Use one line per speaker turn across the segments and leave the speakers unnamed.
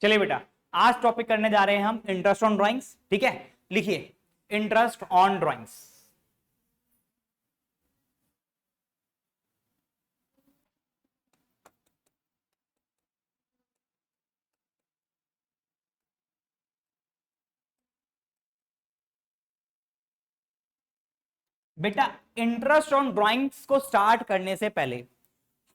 चलिए बेटा, आज टॉपिक करने जा रहे हैं हम इंटरेस्ट ऑन ड्राइंग्स। ठीक है, लिखिए इंटरेस्ट ऑन ड्राइंग्स। बेटा, इंटरेस्ट ऑन ड्राइंग्स को स्टार्ट करने से पहले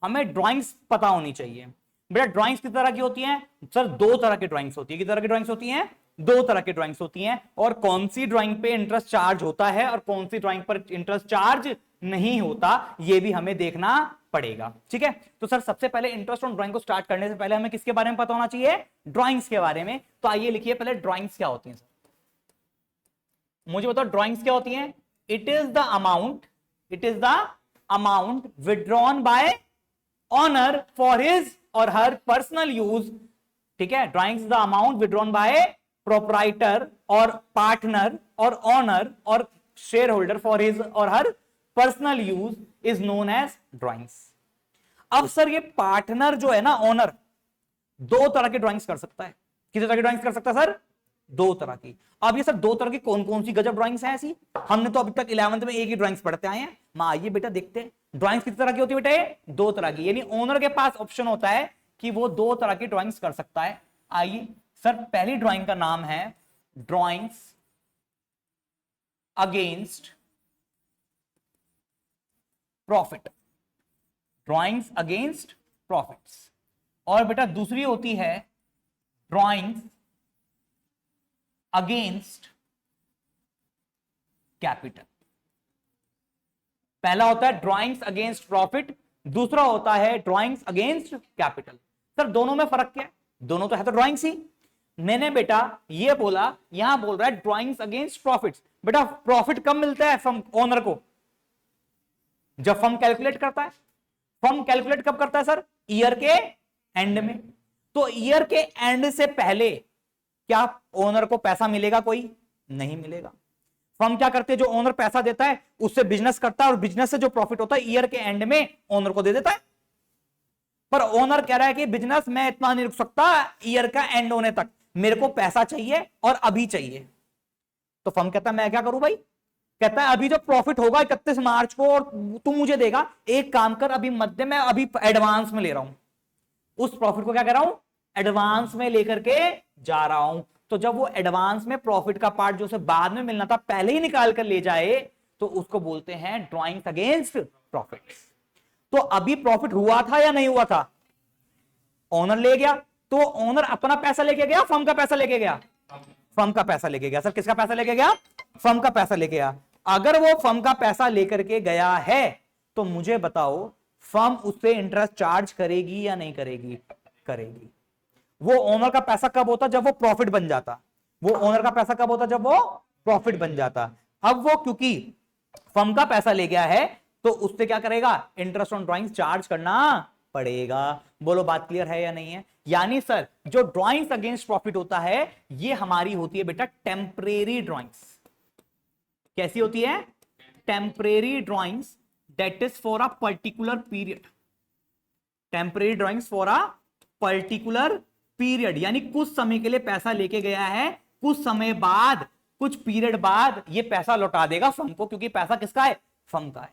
हमें ड्राइंग्स पता होनी चाहिए। बेटा, ड्राइंग्स किस तरह की होती हैं? सर, दो तरह की ड्राइंग्स होती है। किस तरह की ड्राइंग्स होती हैं? दो तरह की ड्राइंग्स होती हैं। और कौन सी ड्राइंग पे इंटरेस्ट चार्ज होता है और कौन सी ड्राइंग पर इंटरेस्ट चार्ज नहीं होता, यह भी हमें देखना पड़ेगा। ठीक है, तो सर सबसे पहले इंटरेस्ट ऑन ड्राइंग को स्टार्ट करने से पहले हमें किसके बारे में पता होना चाहिए? ड्राइंग्स के बारे में। तो आइए लिखिए पहले ड्राइंग्स क्या होती हैं। सर मुझे बताओ ड्राइंग्स क्या होती हैं? It is the amount withdrawn by owner for his और हर पर्सनल यूज। ठीक है, drawings the amount withdrawn by proprietor और पार्टनर और ऑनर और शेयर होल्डर फॉर हिज और her personal use is known as drawings. अब sir ये partner जो है ना, ऑनर, दो तरह के ड्राइंग्स कर सकता है। कितने तरह की ड्राइंग्स कर सकता है सर? दो तरह की। अब ये सर दो तरह की कौन कौन सी गजब ड्राइंग्स हैं ऐसी? हमने तो अभी तक 11th में एक ही ड्राइंग्स पढ़ते आए हैं। आइए बेटा देखते हैं ड्राइंग्स किस तरह की होती है। बेटा, दो तरह की, यानी ओनर के पास ऑप्शन होता है कि वो दो तरह की ड्राइंग्स कर सकता है। आइए सर, पहली ड्राइंग का नाम है drawings against profit. Drawings against profits. और बेटा दूसरी होती है ड्राइंग्स अगेंस्ट कैपिटल। पहला होता है ड्राइंग्स अगेंस्ट प्रॉफिट, दूसरा होता है ड्राइंग्स अगेंस्ट कैपिटल। सर दोनों में फर्क क्या है? दोनों तो है तो ड्राइंग्स ही। मैंने बेटा ये बोला, यहां बोल रहा है ड्राइंग्स अगेंस्ट प्रॉफिट्स। बेटा प्रॉफिट कब मिलता है फर्म ओनर को? जब फर्म कैलकुलेट करता है। फर्म कैलकुलेट कब करता है सर? ईयर के एंड में। तो ईयर के एंड से पहले क्या ओनर को पैसा मिलेगा? कोई नहीं मिलेगा। फर्म क्या करते हैं? जो ओनर पैसा देता है उससे बिजनेस करता है और बिजनेस से जो प्रॉफिट होता है ईयर के एंड में ओनर को दे देता है। पर ओनर कह रहा है कि बिजनेस मैं इतना नहीं रुक सकता, ईयर का एंड होने तक मेरे को पैसा चाहिए और अभी चाहिए। तो फर्म कहता है मैं क्या करूं भाई? कहता है अभी जो प्रॉफिट होगा 31 मार्च को और तू मुझे देगा, एक काम कर अभी मत दे, मैं अभी एडवांस में ले रहा हूं। उस प्रॉफिट को क्या कर रहा हूं? एडवांस में लेकर के जा रहा हूं। तो जब वो एडवांस में प्रॉफिट का पार्ट जो उसे बाद में मिलना था पहले ही निकाल कर ले जाए तो उसको बोलते हैं ड्राइंग्स अगेंस्ट प्रॉफिट्स। तो अभी प्रॉफिट हुआ था या नहीं हुआ था? ओनर ले गया, तो ओनर अपना पैसा लेके गया, फर्म का पैसा लेके गया? फर्म का पैसा लेके गया। सर किसका पैसा लेके गया? फर्म का पैसा लेके गया। अगर वो फर्म का पैसा लेकर के गया है तो मुझे बताओ फर्म उससे इंटरेस्ट चार्ज करेगी या नहीं करेगी? करेगी। वो ओनर का पैसा कब होता? जब वो प्रॉफिट बन जाता। वो ओनर का पैसा कब होता? जब वो प्रॉफिट बन जाता। अब वो क्योंकि फर्म का पैसा ले गया है तो उससे क्या करेगा? इंटरेस्ट ऑन ड्राइंग्स चार्ज करना पड़ेगा। बोलो बात क्लियर है या नहीं है? यानी सर जो ड्राइंग्स अगेंस्ट प्रॉफिट होता है ये हमारी होती है बेटा टेम्परेरी ड्राइंग्स। कैसी होती है? Temporary drawings that is for a particular period. Temporary drawings for a particular period, यानी कुछ समय के लिए पैसा लेके गया है, कुछ समय बाद, कुछ पीरियड बाद ये पैसा लौटा देगा फर्म को, क्योंकि पैसा किसका है? फर्म का है।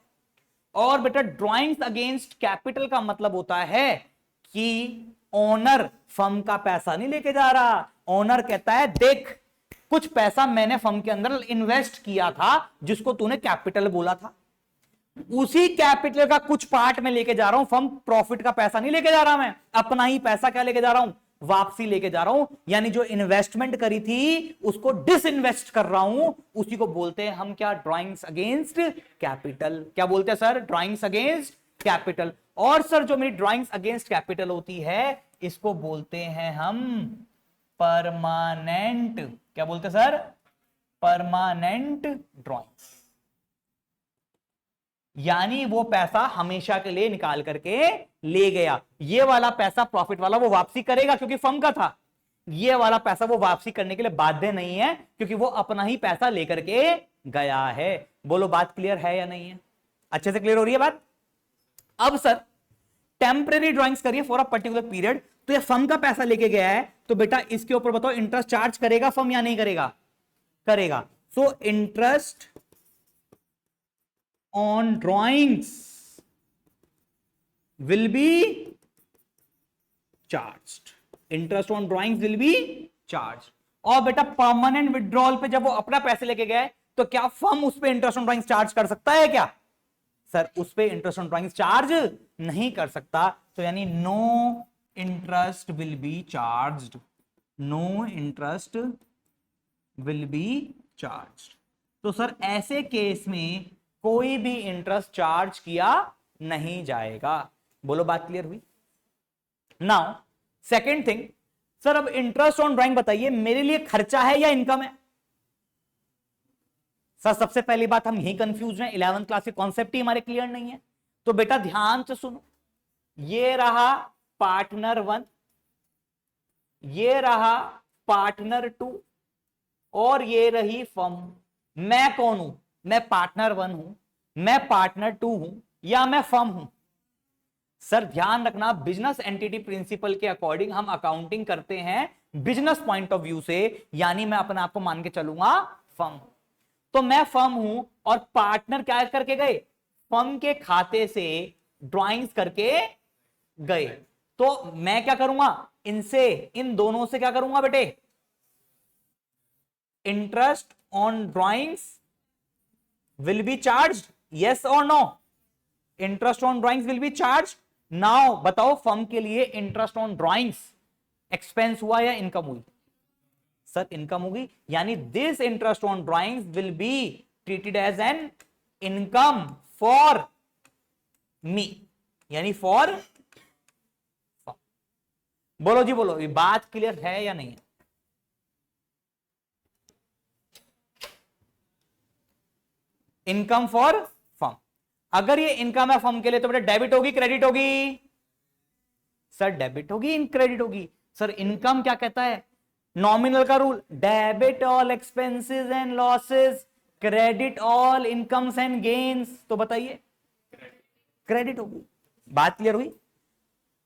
और बेटा ड्राइंग्स अगेंस्ट कैपिटल का मतलब होता है कि ओनर फर्म का पैसा नहीं लेके जा रहा। ओनर कहता है देख कुछ पैसा मैंने फर्म के अंदर इन्वेस्ट किया था जिसको तूने कैपिटल बोला था, उसी कैपिटल का कुछ पार्ट में लेके जा रहा हूं। फर्म प्रॉफिट का पैसा नहीं लेके जा रहा, मैं अपना ही पैसा क्या लेके जा रहा हूं? वापसी लेके जा रहा हूं। यानी जो इन्वेस्टमेंट करी थी उसको डिसइन्वेस्ट कर रहा हूं। उसी को बोलते हैं हम क्या? Drawings against capital. क्या बोलते हैं सर? Drawings against capital. और सर जो मेरी ड्राइंग्स अगेंस्ट कैपिटल होती है इसको बोलते हैं हम परमानेंट। क्या बोलते हैं सर? Permanent drawings. यानी वो पैसा हमेशा के लिए निकाल करके ले गया। ये वाला पैसा प्रॉफिट वाला वो वापसी करेगा क्योंकि फर्म का था। ये वाला पैसा वो वापसी करने के लिए बाध्य नहीं है क्योंकि वो अपना ही पैसा लेकर के गया है। बोलो बात क्लियर है या नहीं है? अच्छे से क्लियर हो रही है बात? अब सर टेम्परेरी ड्राइंग्स करिए फॉर अ पर्टिकुलर पीरियड। तो ये फर्म का पैसा लेके गया है, तो बेटा इसके ऊपर बताओ इंटरेस्ट चार्ज करेगा फर्म या नहीं करेगा? करेगा। So interest on drawings will be charged, interest on drawings will be charge. और बेटा परमानेंट विड्रॉल पे जब वो अपना पैसे लेके गए, तो क्या फर्म उस पे इंटरेस्ट ऑन ड्रॉइंग्स चार्ज कर सकता है क्या? सर उस पे इंटरेस्ट ऑन ड्रॉइंग्स चार्ज नहीं कर सकता, तो यानी no interest will be charged, no interest will be charged. तो सर ऐसे केस में कोई भी इंटरेस्ट चार्ज किया नहीं जाएगा। बोलो बात क्लियर हुई? नाउ सेकेंड थिंग, सर अब इंटरेस्ट ऑन ड्राइंग बताइए मेरे लिए खर्चा है या इनकम है? सर सबसे पहली बात हम यही कंफ्यूज हैं, 11th क्लास के कॉन्सेप्ट ही हमारे क्लियर नहीं है। तो बेटा ध्यान से सुनो, ये रहा पार्टनर 1, ये रहा पार्टनर 2 और ये रही फर्म। मैं कौन हूं? मैं पार्टनर 1 हूं, मैं पार्टनर 2 हूं, या मैं फर्म हूं? सर ध्यान रखना, बिजनेस एंटिटी प्रिंसिपल के अकॉर्डिंग हम अकाउंटिंग करते हैं बिजनेस पॉइंट ऑफ व्यू से, यानी मैं अपने आप को मान के चलूंगा फर्म। तो मैं फर्म हूं और पार्टनर क्या करके गए? फर्म के खाते से ड्राइंग्स करके गए। तो मैं क्या करूंगा? इनसे, इन दोनों से क्या करूंगा बेटे? Interest on drawings will be charged, yes और no? Interest on drawings will be charge. Now बताओ फर्म के लिए इंटरेस्ट ऑन ड्राइंग्स एक्सपेंस हुआ या इनकम हुई? सर इनकम होगी, यानी this interest on drawings will be treated as an income for me, यानी फॉर। बोलो जी बोलो, ये बात क्लियर है या नहीं है? Income for firm. अगर ये इनकम है फर्म के लिए, तो बेटा डेबिट होगी क्रेडिट होगी? सर डेबिट होगी, इन क्रेडिट होगी। सर इनकम क्या कहता है? नॉमिनल का rule, debit all expenses and losses, credit all incomes and gains. तो बताइए क्रेडिट होगी। बात क्लियर हुई?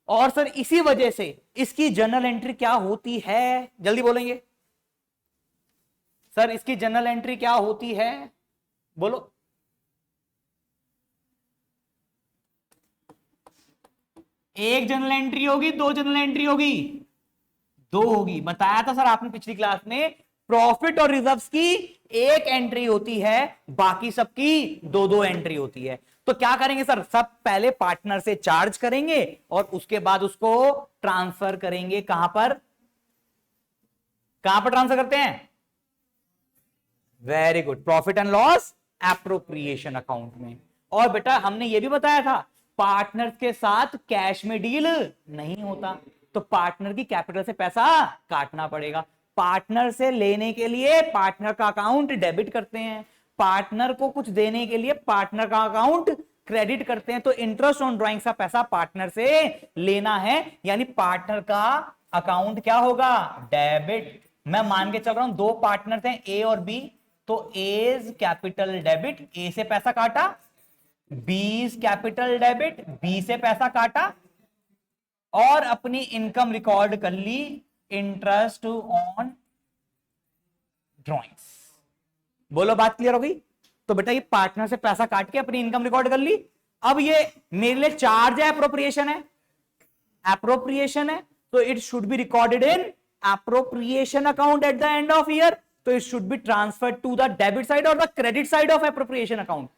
और सर इसी वजह से इसकी जर्नल एंट्री क्या होती है? जल्दी बोलेंगे सर, इसकी जर्नल एंट्री क्या होती है? बोलो। एक जर्नल एंट्री होगी, दो जर्नल एंट्री होगी? दो होगी। बताया था सर आपने पिछली क्लास में, प्रॉफिट और रिजर्व्स की एक एंट्री होती है, बाकी सबकी दो दो एंट्री होती है। तो क्या करेंगे सर? सब पहले पार्टनर से चार्ज करेंगे और उसके बाद उसको ट्रांसफर करेंगे। कहां पर? कहां पर ट्रांसफर करते हैं? Very good, profit and loss appropriation account में। और बेटा हमने यह भी बताया था, पार्टनर के साथ कैश में डील नहीं होता, तो पार्टनर की कैपिटल से पैसा काटना पड़ेगा। पार्टनर से लेने के लिए पार्टनर का अकाउंट डेबिट करते हैं, पार्टनर को कुछ देने के लिए पार्टनर का अकाउंट क्रेडिट करते हैं। तो इंटरेस्ट ऑन ड्राइंग्स का पैसा पार्टनर से लेना है, यानी पार्टनर का अकाउंट क्या होगा? डेबिट। मैं मान के चल रहा हूं दो पार्टनर हैं ए और बी, तो एज कैपिटल डेबिट, ए से पैसा काटा, बीज कैपिटल डेबिट, बी से पैसा काटा, और अपनी इनकम रिकॉर्ड कर ली, इंटरेस्ट ऑन ड्रॉइंग्स। बोलो बात क्लियर हो गई? तो बेटा ये पार्टनर से पैसा काट के अपनी इनकम रिकॉर्ड कर ली। अब ये मेरे लिए चार्ज है एप्रोप्रिएशन है? एप्रोप्रिएशन है, तो it should be recorded in appropriation account at the end of year. तो it should be transferred to the debit side और the credit side of appropriation account?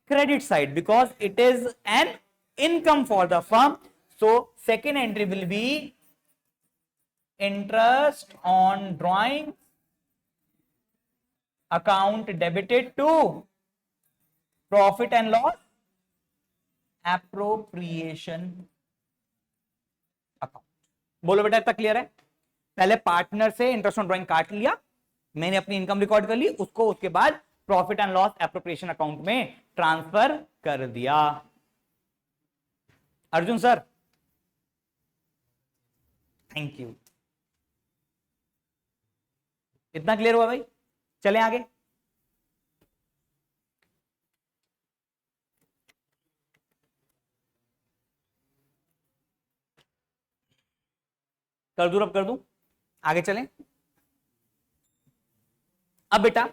Credit side, because it is an income for the firm. So second entry will be interest on drawing account debited to profit and loss appropriation account. बोलो बेटा इतना clear है? पहले partner से interest on drawing काट लिया, मैंने अपनी इनकम रिकॉर्ड कर ली, उसको उसके बाद profit and loss appropriation account में ट्रांसफर कर दिया। Arjun sir thank you. इतना क्लियर हुआ भाई? चलें आगे। कर दूं, अब कर दूं, आगे चलें। अब बेटा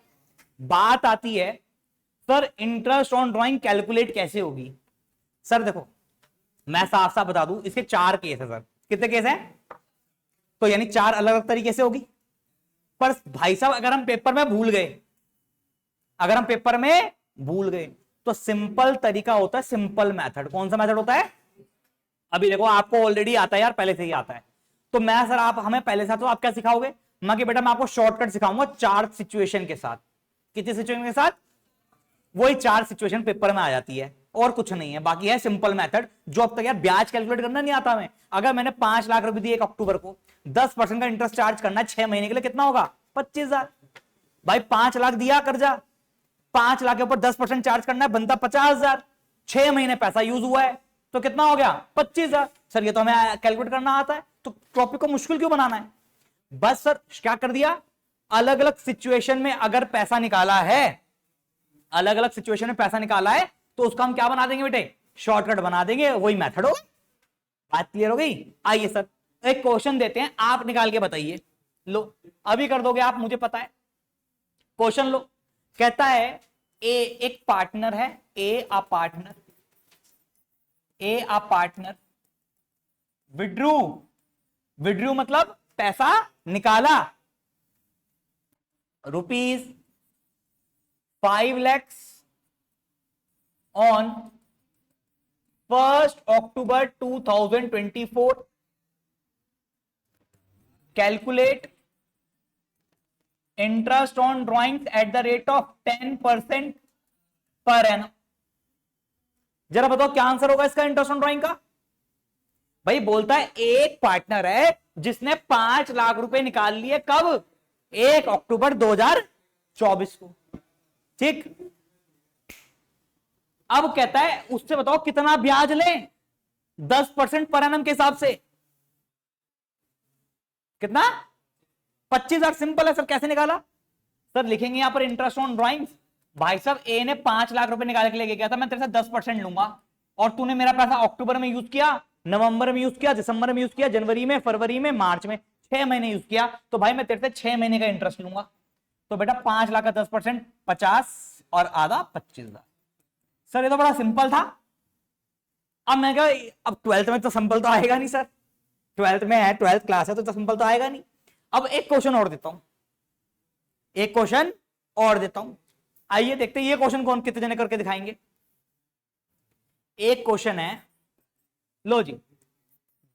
बात आती है sir interest on drawing calculate कैसे होगी। सर देखो मैं साफ साफ बता दूं, इसके 4 केस है सर। कितने केस हैं? तो यानी 4 अलग अलग तरीके से होगी। पर भाई साहब अगर हम पेपर में भूल गए, अगर हम पेपर में भूल गए तो सिंपल तरीका होता है, सिंपल मेथड। कौन सा मेथड होता है? अभी देखो आपको ऑलरेडी आता है यार, पहले से ही आता है। तो मैं सर आप हमें पहले से, तो आप क्या सिखाओगे? मैं कि बेटा मैं आपको शॉर्टकट सिखाऊंगा 4 सिचुएशन के साथ। कितनी सिचुएशन के साथ? वही 4 सिचुएशन पेपर में आ जाती है और कुछ नहीं है, बाकी है सिंपल मेथड। जो अब तक यार ब्याज कैलकुलेट करना नहीं आता हमें, अगर मैंने 5 लाख रुपए दिए 1 अक्टूबर को, 10% का इंटरेस्ट चार्ज करना है 6 महीने के लिए, कितना होगा? 25,000। भाई 5 लाख दिया कर्जा, 5 लाख के ऊपर 10% चार्ज करना है, बनता 50,000। 6 महीने पैसा यूज हुआ है तो कितना हो गया? 25,000। सर ये तो हमें कैलकुलेट करना आता है, तो टॉपिक को मुश्किल क्यों बनाना है? बस सर क्या कर दिया, अलग अलग सिचुएशन में अगर पैसा निकाला है, अलग अलग सिचुएशन में पैसा निकाला है, तो उसका हम क्या बना देंगे बेटे? शॉर्टकट बना देंगे, वही मेथड होगा। बात क्लियर हो गई? आइए सर एक क्वेश्चन देते हैं, आप निकाल के बताइए। लो अभी कर दोगे आप, मुझे पता है। क्वेश्चन लो, कहता है एक पार्टनर है, ए अ पार्टनर विड्रू, विड्रू मतलब पैसा निकाला, ₹5 lakhs on 1st October 2024. Calculate interest on drawings at the rate of 10% per annum. जरा बताओ क्या आंसर होगा इसका इंटरेस्ट ऑन ड्राइंग का? भाई बोलता है एक पार्टनर है जिसने 5 लाख रुपए निकाल लिए, कब? 1 अक्टूबर 2024 को, ठीक। अब कहता है उससे बताओ कितना ब्याज लें? 10% पर एनम के हिसाब से। कितना? 25,000। सिंपल है सर, कैसे निकाला? सर लिखेंगे यहां पर इंटरेस्ट ऑन ड्राइंग्स। भाई साहब ए ने 5 लाख रुपए निकालने के लिए गया था, मैं तेरे से 10% लूंगा, और तूने मेरा पैसा अक्टूबर में यूज किया, नवंबर में यूज किया, दिसंबर में यूज किया, जनवरी में, फरवरी में, मार्च में, 6 महीने यूज किया, तो भाई मैं तेरे से 6 महीने का इंटरेस्ट लूंगा। तो बेटा 5 लाख का 10% 50 और आधा 25,000। सर ये तो बड़ा सिंपल था। अब मैं क्या, अब 12th में तो सिंपल तो आएगा नहीं सर, 12th में है, 12th क्लास है, तो सिंपल तो आएगा नहीं। अब एक क्वेश्चन और देता हूं, एक क्वेश्चन और देता हूं। आइए देखते हैं ये क्वेश्चन कौन कितने जने करके दिखाएंगे। एक क्वेश्चन है, लो जी,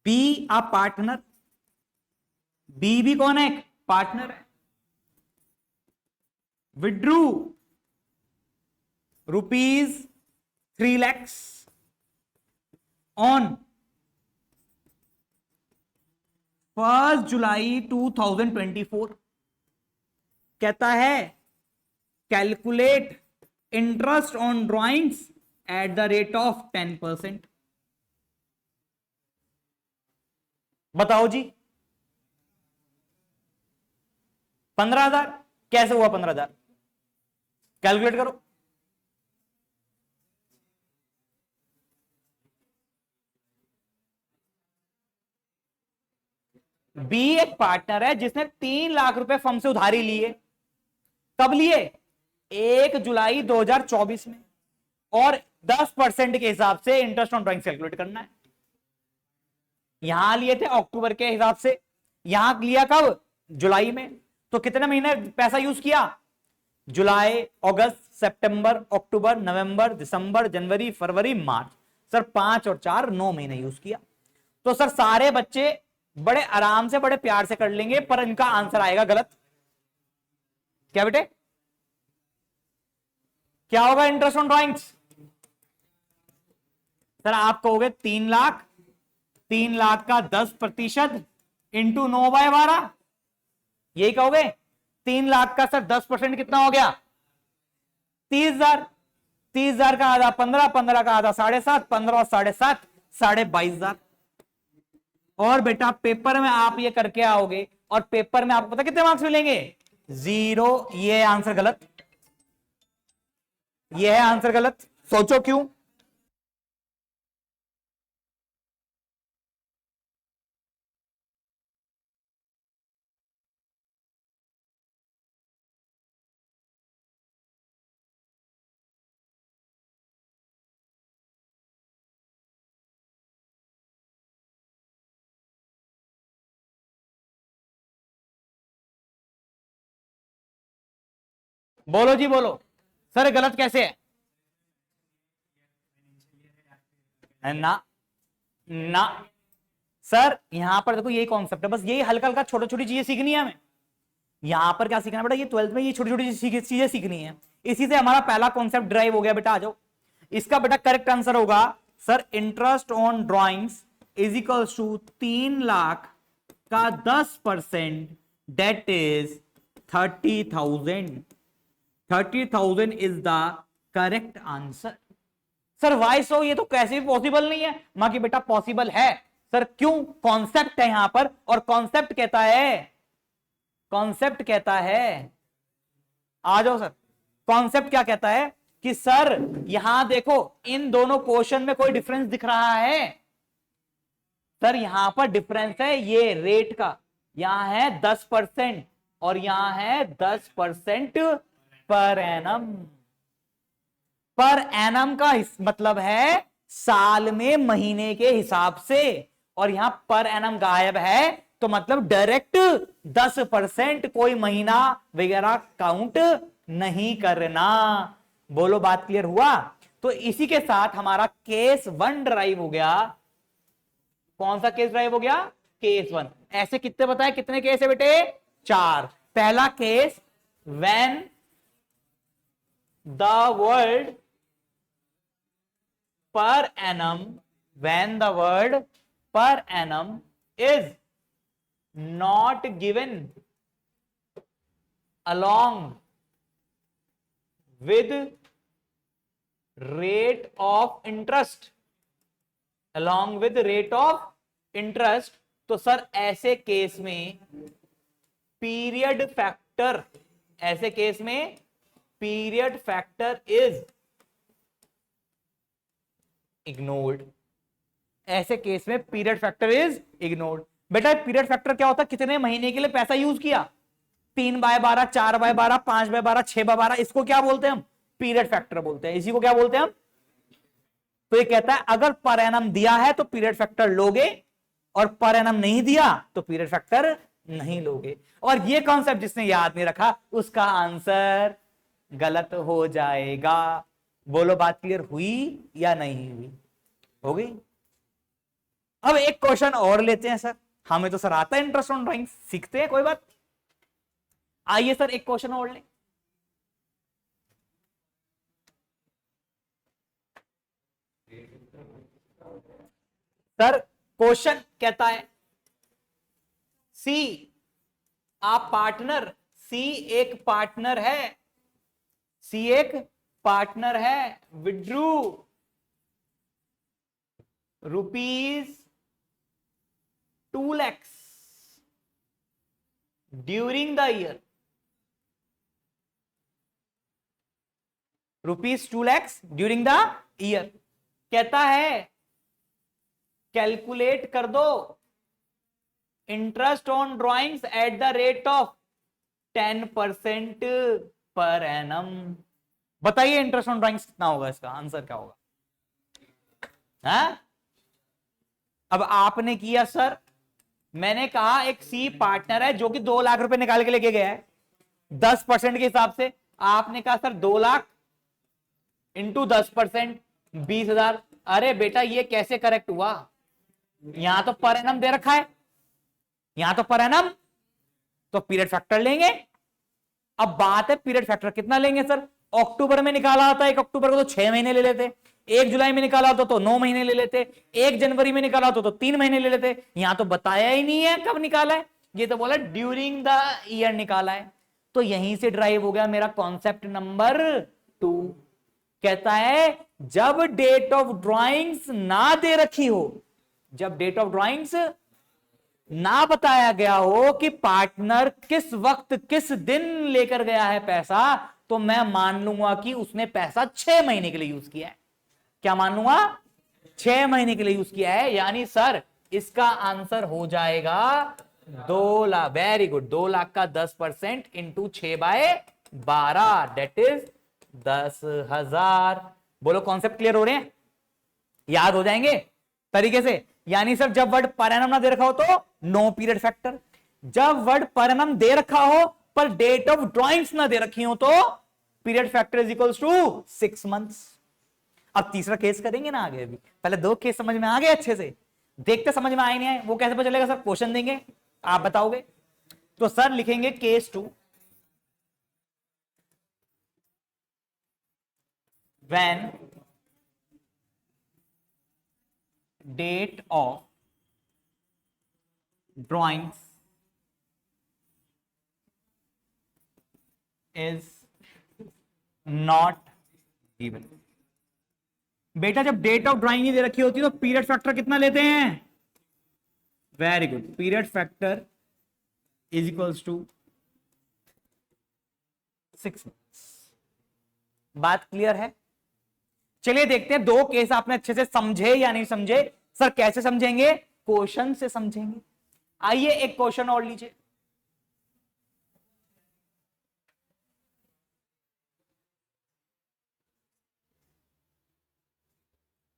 बी अ पार्टनर, बी भी कौन है? एक पार्टनर है। विड्रू ₹3 lakhs on 1 जुलाई 2024। कहता है calculate interest on drawings at the rate of 10%। बताओ जी 15,000 कैसे हुआ? 15,000 कैलकुलेट करो। बी एक पार्टनर है जिसने 3 लाख रुपए फर्म से उधारी लिए। कब लिए? 1 जुलाई 2024 में, और 10% के हिसाब से इंटरेस्ट ऑन ड्राइंग कैलकुलेट करना है। यहां लिए थे अक्टूबर के हिसाब से, यहां लिया कब? जुलाई में। तो कितने महीने पैसा यूज किया? जुलाई, अगस्त, सितंबर, अक्टूबर, नवंबर, दिसंबर, जनवरी, फरवरी, मार्च। सर 5 और 4 9 महीने यूज किया। तो सर सारे बच्चे बड़े आराम से, बड़े प्यार से कर लेंगे, पर इनका आंसर आएगा गलत। क्या बेटे? क्या होगा इंटरेस्ट ऑन ड्राइंग्स? सर आप कहोगे 3 लाख, 3 लाख का 10% इंटू 9/12, यही कहोगे। 3 लाख का सर 10% कितना हो गया? 30,000। 30,000 का आधा 15, 15 का आधा 7.5, 15 और 7.5 22,000। और बेटा पेपर में आप ये करके आओगे और पेपर में आपको पता कितने मार्क्स मिलेंगे? 0। ये आंसर गलत, ये है आंसर गलत। सोचो क्यों? बोलो जी बोलो। सर गलत कैसे है ना? ना सर, यहां पर देखो यही कॉन्सेप्ट है, बस यही हल्का हल्का छोटी छोटी चीजें सीखनी है हमें। यहां पर क्या सीखना है बेटा, ये 12th में ये छोटी छोटी चीजें सीखनी है। इसी से हमारा पहला कॉन्सेप्ट ड्राइव हो गया बेटा। आ जाओ, इसका बेटा करेक्ट आंसर होगा sir, interest on drawings is equals to 3 lakh का 10%, that is 30,000। 30,000 is the correct answer. Sir why so, ये तो कैसे भी पॉसिबल नहीं है। मां की बेटा पॉसिबल है सर, क्यों? कॉन्सेप्ट है यहां पर, और कॉन्सेप्ट कहता है, कॉन्सेप्ट कहता है, आ जाओ सर, कॉन्सेप्ट क्या कहता है कि सर यहां देखो इन दोनों क्वेश्चन में कोई डिफरेंस दिख रहा है। सर यहां पर डिफरेंस है ये रेट का, यहां है 10% और यहां है 10% पर एनम। पर एनम का मतलब है साल में महीने के हिसाब से, और यहां पर एनम गायब है, तो मतलब डायरेक्ट 10%, कोई महीना वगैरह काउंट नहीं करना। बोलो बात क्लियर हुआ? तो इसी के साथ हमारा केस 1 ड्राइव हो गया। कौन सा केस ड्राइव हो गया? केस 1। ऐसे कितने बताए, कितने केस है बेटे? 4। पहला case, when the word per annum, when the word per annum is not given along with rate of interest, along with rate of interest, तो सर ऐसे केस में पीरियड फैक्टर, ऐसे केस में पीरियड फैक्टर इज इग्नोर्ड। ऐसे case में period factor is ignored. बेटा period factor क्या होता है? कितने महीने के लिए पैसा यूज किया, 3/12, 4/12, 5/12, 6/12, इसको क्या बोलते हैं हम? पीरियड फैक्टर बोलते हैं। इसी को क्या बोलते हैं हम? तो ये कहता है अगर पर एनम दिया है तो पीरियड फैक्टर लोगे, और पर एनम नहीं दिया तो पीरियड फैक्टर नहीं लोगे। और ये कॉन्सेप्ट जिसने याद नहीं रखा उसका आंसर गलत हो जाएगा। बोलो बात क्लियर हुई या नहीं हुई? हो गई। अब एक क्वेश्चन और लेते हैं सर, हमें तो सर आता है इंटरेस्ट ऑन ड्राइंग, सीखते हैं, कोई बात। आइए सर एक क्वेश्चन और ले। सर क्वेश्चन कहता है सी आ पार्टनर, सी एक पार्टनर है, सी एक पार्टनर है, withdrew ₹2 lakhs during the year, ₹2 lakhs during the year. कहता है कैलकुलेट कर दो interest on drawings at the rate of 10% per annum. बताइए इंटरेस्ट ऑन ड्राइंग्स कितना होगा, इसका आंसर क्या होगा? हाँ? अब आपने किया सर, मैंने कहा एक सी पार्टनर है जो कि 2 लाख रुपए निकाल के लेके गया है 10% के हिसाब से। आपने कहा सर 2 लाख इंटू 10%, 20,000। अरे बेटा ये कैसे करेक्ट हुआ? यहां तो पर एनम दे रखा है, यहां तो पर एनम, तो पीरियड फैक्टर लेंगे। अब बात है पीरियड फैक्टर कितना लेंगे सर? अक्टूबर में निकाला था 1 अक्टूबर को तो 6 महीने ले लेते, 1 जुलाई में निकाला होता तो 9 महीने ले लेते, 1 जनवरी में निकाला होता तो 3 महीने ले लेते। यहां तो बताया ही नहीं है कब निकाला है, ये तो बोला ड्यूरिंग द ईयर निकाला है। तो यहीं से ड्राइव हो गया मेरा कॉन्सेप्ट नंबर 2। कहता है जब डेट ऑफ ड्रॉइंग्स ना दे रखी हो, जब डेट ऑफ ड्रॉइंग्स ना बताया गया हो कि पार्टनर किस वक्त किस दिन लेकर गया है पैसा, तो मैं मान लूंगा कि उसने पैसा 6 महीने के लिए यूज किया है। क्या मान लूंगा? 6 महीने के लिए यूज किया है। यानी सर इसका आंसर हो जाएगा 2 लाख। Very good. 2 लाख का 10% इंटू 6/12, डेट इज 10,000। बोलो कॉन्सेप्ट क्लियर हो रहे हैं? याद हो जाएंगे तरीके से। यानी सर जब वर्ड पर एनम ना दे रखा हो तो नो पीरियड फैक्टर, जब वर्ड पर एनम दे रखा हो पर डेट ऑफ ड्रॉइंग्स ना दे रखी हो तो period factor is equals to 6 months. अब तीसरा केस करेंगे ना आगे, अभी पहले दो केस समझ में आ गए अच्छे से, देखते समझ में आए नहीं आए वो कैसे पता चलेगा सर? क्वेश्चन देंगे आप बताओगे। तो सर लिखेंगे case 2, when date of drawings is not given. बेटा जब डेट ऑफ ड्राइंग नहीं दे रखी होती तो पीरियड फैक्टर कितना लेते हैं? Very good, period factor is equals to 6 months. बात क्लियर है? चलिए देखते हैं दो केस आपने अच्छे से समझे या नहीं समझे। सर कैसे समझेंगे? क्वेश्चन से समझेंगे। आइए एक क्वेश्चन और लीजिए।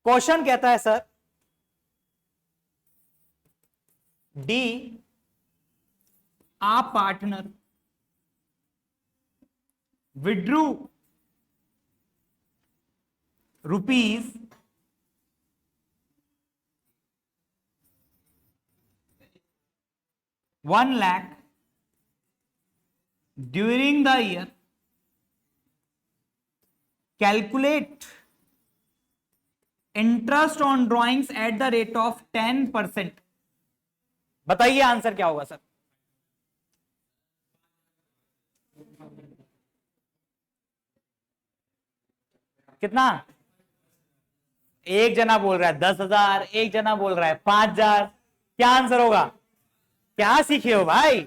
क्वेश्चन कहता है सर डी आ partner withdrew rupees 1 lakh during the year, calculate interest on drawings at the rate of 10%। बताइए आंसर क्या होगा सर? कितना? एक जना बोल रहा है 10,000, एक जना बोल रहा है 5,000। क्या आंसर होगा? क्या सीखे हो भाई?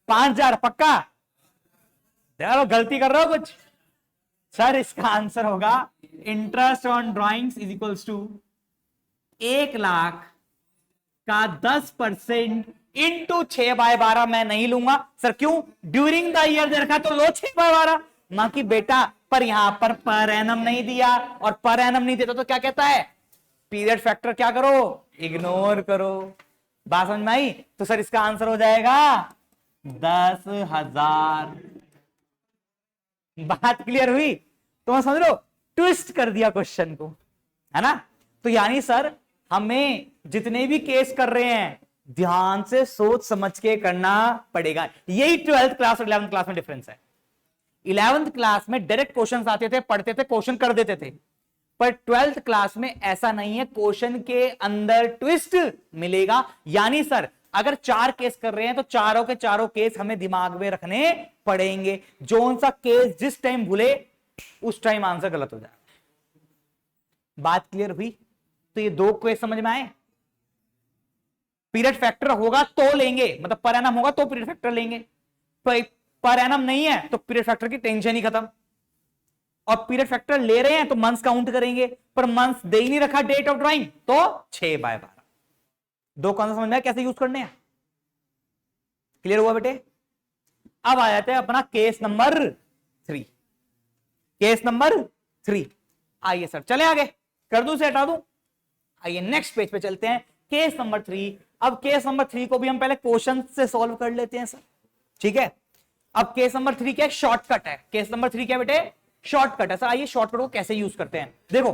5,000 पक्का? देखो गलती कर रहे हो कुछ। सर इसका आंसर होगा interest on drawings is equals to 1 lakh का 10% इंटू 6/12। मैं नहीं लूंगा सर, क्यों? ड्यूरिंग द ईयर दे रखा तो लो 6/12। मां की बेटा पर यहां पर एनम नहीं दिया, और पर एनम नहीं देता तो क्या कहता है? पीरियड फैक्टर क्या करो? इग्नोर करो। बात समझ में आई? तो सर इसका आंसर हो जाएगा 10,000। बात क्लियर हुई? तो समझ लो ट्विस्ट कर दिया क्वेश्चन को, है ना? तो यानी सर हमें जितने भी केस कर रहे हैं ध्यान से सोच समझ के करना पड़ेगा। यही 12th क्लास और 11th क्लास में डिफरेंस है। 11th क्लास में डायरेक्ट क्वेश्चंस आते थे, पढ़ते थे, क्वेश्चन कर देते थे। पर 12th क्लास में ऐसा नहीं है, क्वेश्चन के अंदर ट्विस्ट मिलेगा। यानी सर अगर 4 केस कर रहे हैं तो चारों के चारों केस हमें दिमाग में रखने पड़ेंगे। जोन सा केस जिस टाइम भूले उस टाइम आंसर गलत हो जाएगा। बात क्लियर हुई? तो ये दो केस समझ में आए। पीरियड फैक्टर होगा तो लेंगे, मतलब पर एनम होगा तो पीरियड फैक्टर लेंगे। पर एनम नहीं है तो पीरियड फैक्टर की टेंशन ही खत्म। और पीरियड फैक्टर ले रहे हैं तो मंथ्स काउंट करेंगे, पर मंथ्स दे ही नहीं रखा डेट ऑफ ड्राइंग तो 6/12। दो कॉन्सेप्ट समझ में कैसे यूज करने हैं? क्लियर हुआ बेटे? अब आ जाते हैं अपना केस नंबर 3। केस नंबर 3 आइए सर, चले आगे, कर दूं से हटा दूं? आइए नेक्स्ट पेज पे चलते हैं। Case number 3। अब केस नंबर 3 को भी हम पहले क्वेश्चन से सॉल्व कर लेते हैं सर, ठीक है? अब केस नंबर 3 क्या? शॉर्टकट है। केस नंबर 3 क्या बेटे? शॉर्टकट है। सर आइए शॉर्टकट को कैसे यूज करते हैं देखो।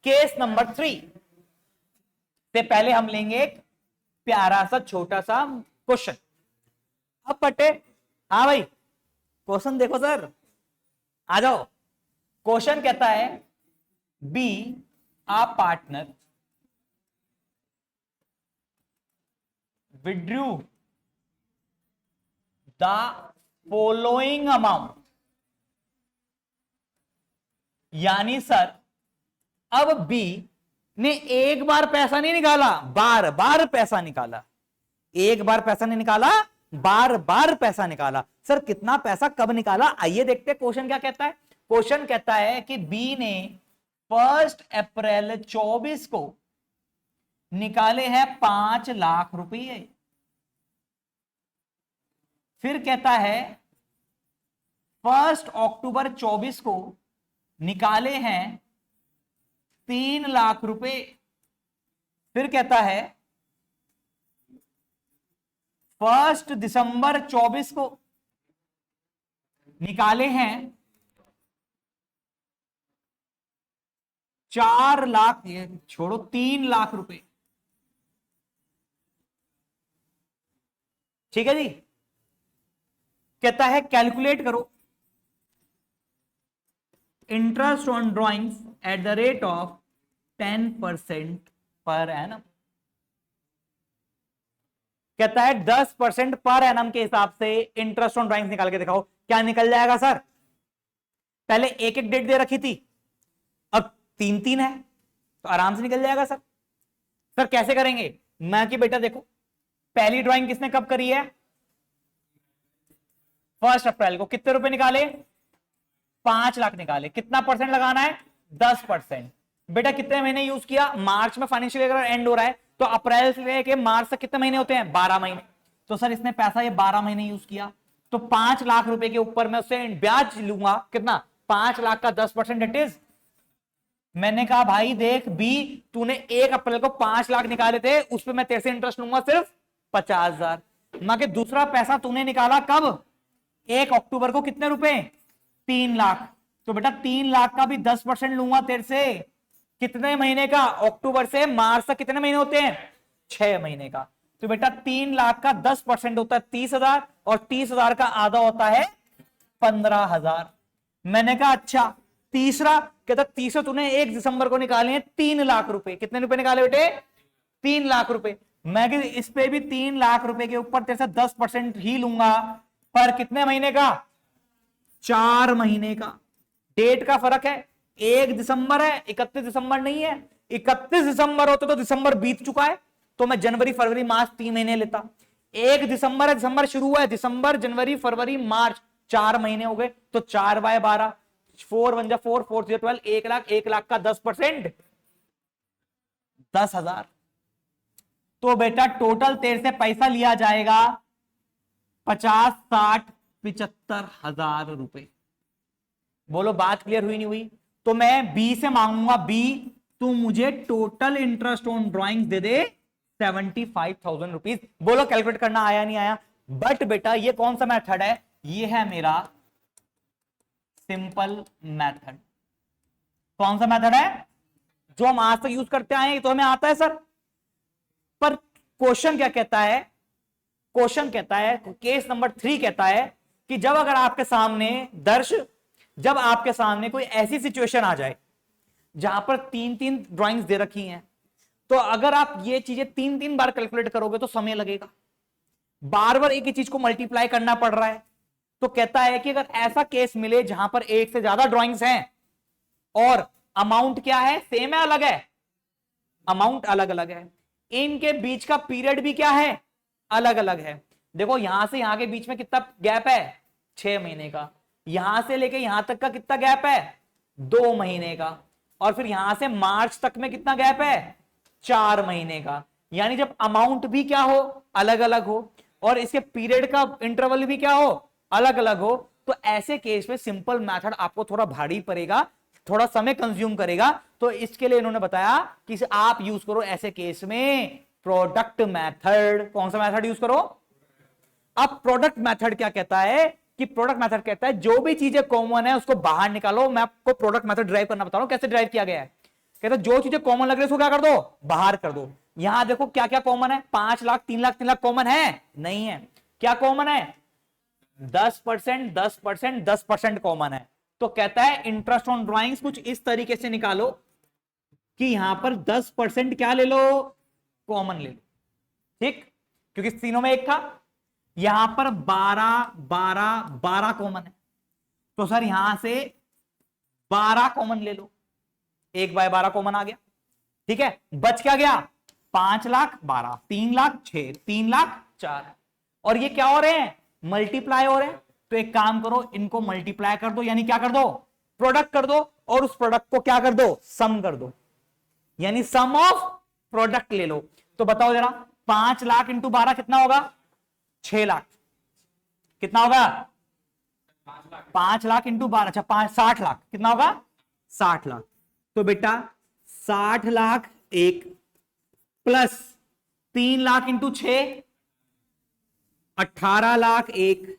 केस नंबर 3 से पहले हम लेंगे एक प्यारा सा छोटा सा क्वेश्चन। अब बटे, हाँ भाई क्वेश्चन देखो सर, आ जाओ। क्वेश्चन कहता है B a partner withdrew the following amount. यानी सर अब बी ने एक बार पैसा नहीं निकाला, बार बार पैसा निकाला। एक बार पैसा नहीं निकाला, बार बार पैसा निकाला। सर कितना पैसा कब निकाला? आइए देखते हैं क्वेश्चन क्या कहता है। क्वेश्चन कहता है कि बी ने 1 अप्रैल 24 को निकाले हैं 5 लाख रुपए। फिर कहता है 1 अक्टूबर 24 को निकाले हैं 3 लाख रुपए। फिर कहता है 1 दिसंबर 24 को निकाले हैं 4 लाख, ये छोड़ो, 3 लाख रुपए। ठीक है जी। कहता है कैलकुलेट करो interest on drawings at the rate of 10% per annum. कहता है 10% पर एनम के हिसाब से इंटरेस्ट ऑन ड्रॉइंग्स निकाल के दिखाओ। क्या निकल जाएगा सर? पहले एक एक डेट दे रखी थी, अब 3-3 है, तो आराम से निकल जाएगा सर। सर कैसे करेंगे? मैं कि बेटा देखो, पहली ड्राइंग किसने कब करी है? 1 अप्रैल को। कितने रुपए निकाले? 5 लाख निकाले। कितना परसेंट लगाना है? 10%। बेटा कितने महीने यूज किया? मार्च में फाइनेंशियल ईयर एंड हो रहा है, तो अप्रैल से लेके मार्च तक कितने महीने होते हैं? 12 महीने। तो सर इसने पैसा ये 12 महीने यूज किया, तो 5 लाख रुपए के ऊपर मैं उससे ब्याज लूंगा। कितना? 5 लाख का 10%, इट इज। मैंने कहा भाई देख बी, तूने 1 अप्रैल को 5 लाख निकाले थे, उस पर मैं तेरे से इंटरेस्ट लूंगा सिर्फ 50,000। मां के दूसरा पैसा तूने निकाला कब? 1 अक्टूबर को। कितने रुपए? 3 लाख। तो बेटा 3 लाख का भी 10% लूंगा तेरे से। कितने महीने का? अक्टूबर से मार्च तक कितने महीने होते हैं? 6 महीने का। तो बेटा 3 लाख का 10% होता है 30,000, और 30,000 का आधा होता है 15,000। मैंने कहा अच्छा। तीसरा कहता, तीसरा तूने 1 दिसंबर को निकाले हैं 3 लाख रुपए। कितने रुपए निकाले बेटे? 3 लाख रुपए। मैं कि इस पे भी 3 लाख रुपए के ऊपर तेरे से 10% ही लूंगा, पर कितने महीने का? 4 महीने का। डेट का फर्क है, 1 दिसंबर है, 31 दिसंबर नहीं है। 31 दिसंबर होते तो दिसंबर बीत चुका है, तो मैं जनवरी फरवरी मार्च 3 महीने लेता। 1 दिसंबर है, दिसंबर शुरू हुआ है, दिसंबर जनवरी फरवरी मार्च 4 महीने हो गए, तो 4/12, 4 1 4, 4 0 12, 1 लाख। 1 लाख का 10% 10,000। तो बेटा टोटल तेरे से पैसा लिया जाएगा 50, 60, 75,000 रुपए। बोलो बात क्लियर हुई नहीं हुई? तो मैं बी से मांगूंगा, बी तू मुझे total interest on drawing they they 75,000 rupees. बोलो कैलकुलेट करना आया नहीं आया? बट बेटा ये कौन सा मेथड है? ये है मेरा सिंपल मेथड। कौन सा मेथड है? जो हम आज तक यूज करते आए हैं, तो हमें आता है सर। पर क्वेश्चन क्या कहता है? क्वेश्चन कहता है, केस नंबर 3 कहता है कि जब अगर आपके सामने दर्श, जब आपके सामने कोई ऐसी सिचुएशन आ जाए जहां पर 3-3 ड्राइंग्स दे रखी हैं, तो अगर आप ये चीजें 3-3 बार कैलकुलेट करोगे तो समय लगेगा, बार बार एक ही चीज को मल्टीप्लाई करना पड़ रहा है। तो कहता है कि अगर ऐसा केस मिले जहां पर एक से ज्यादा ड्राइंग्स हैं और अमाउंट क्या है? सेम है, अलग है? अमाउंट अलग अलग है। इनके बीच का पीरियड भी क्या है? अलग अलग है। देखो यहां से यहां के बीच में कितना गैप है? 6 महीने का। यहां से लेके यहां तक का कितना गैप है? 2 महीने का। और फिर यहां से मार्च तक में कितना गैप है? 4 महीने का। यानी जब अमाउंट भी क्या हो? अलग अलग हो, और इसके पीरियड का इंटरवल भी क्या हो? अलग अलग हो, तो ऐसे केस में सिंपल मेथड आपको थोड़ा भारी पड़ेगा, थोड़ा समय कंज्यूम करेगा। तो इसके लिए इन्होंने बताया कि आप यूज करो ऐसे केस में प्रोडक्ट मेथड। कौन सा मेथड यूज करो? अब प्रोडक्ट मेथड क्या कहता है कि प्रोडक्ट मेथड कहता है जो भी चीजें कॉमन है उसको बाहर निकालो। मैं आपको प्रोडक्ट मेथड ड्राइव करना बता रहा हूं, कैसे ड्राइव किया गया है। कहता है जो चीजें कॉमन लग रही है उसको क्या कर दो? बाहर कर दो। यहां देखो क्या क्या कॉमन है? 5 लाख, 3 लाख, 3 लाख कॉमन है? नहीं है। क्या कॉमन है? 10%, 10%, 10% कॉमन है। तो कहता है इंटरेस्ट ऑन ड्राइंग्स कुछ इस तरीके से निकालो कि यहां पर 10% क्या ले लो? कॉमन ले लो। ठीक, क्योंकि तीनों में एक था। यहां पर 12, 12, 12 कॉमन है, तो सर यहां से 12 कॉमन ले लो। 1/12 कॉमन आ गया। ठीक है, बच क्या गया? 5 लाख 12, 3 लाख 6, 3 लाख 4। और ये क्या हो रहे हैं? मल्टीप्लाई हो रहे हैं। तो एक काम करो, इनको मल्टीप्लाई कर दो, यानी क्या कर दो? प्रोडक्ट कर दो, और उस प्रोडक्ट को क्या कर दो? सम कर दो, यानी सम ऑफ प्रोडक्ट ले लो। तो बताओ जरा, 5 लाख इंटू 12 कितना होगा? 6 लाख। कितना होगा? 5 लाख इंटू 12, अच्छा 60 लाख। कितना होगा? 60 लाख। तो बेटा 60 लाख एक प्लस 3 लाख इंटू 6, 18 लाख एक,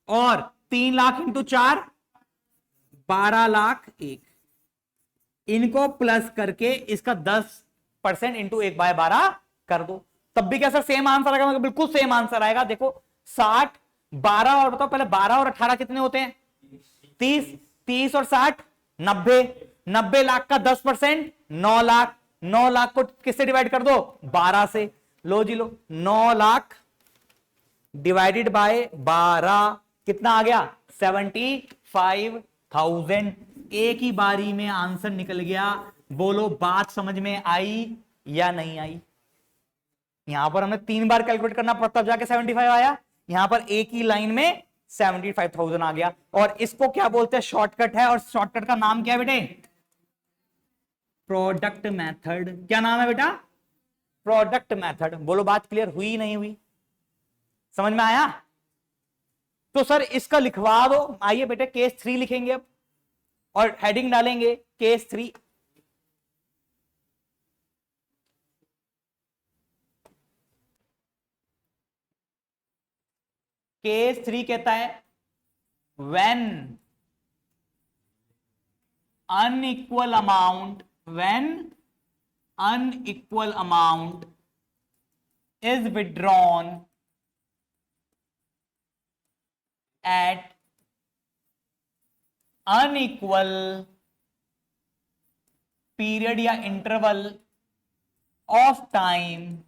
और 3 लाख इंटू 4, 12 लाख एक। इनको प्लस करके इसका 10% इंटू 1/12 कर दो, तब भी क्या सर सेम आंसर आएगा? बिल्कुल सेम आंसर आएगा। देखो 60, 12 और बताओ पहले, 12 और 18 कितने होते हैं? 30, 30 और 60 90, 90 लाख का 10% 9 लाख, 9 लाख को किससे डिवाइड कर दो? 12 से। लो जी लो, 9 लाख डिवाइडेड बाय 12 कितना आ गया? 75,000। एक ही बारी में आंसर निकल गया। बोलो बात समझ में आई या नहीं आई? यहां पर हमें 3 बार कैलकुलेट करना पड़ता, तब जाके 75 आया। यहां पर एक ही लाइन में 75,000 आ गया। और इसको क्या बोलते हैं? शॉर्टकट है, और शॉर्टकट का नाम क्या है बेटे? Product method. क्या नाम है बेटा? Product method. बोलो बात क्लियर हुई नहीं हुई? समझ में आया? तो सर इसका लिखवा दो। आइए बेटे केस 3 लिखेंगे अब, और हेडिंग डालेंगे केस 3। केस 3 कहता है when unequal amount, when unequal amount is withdrawn at unequal period या interval of time,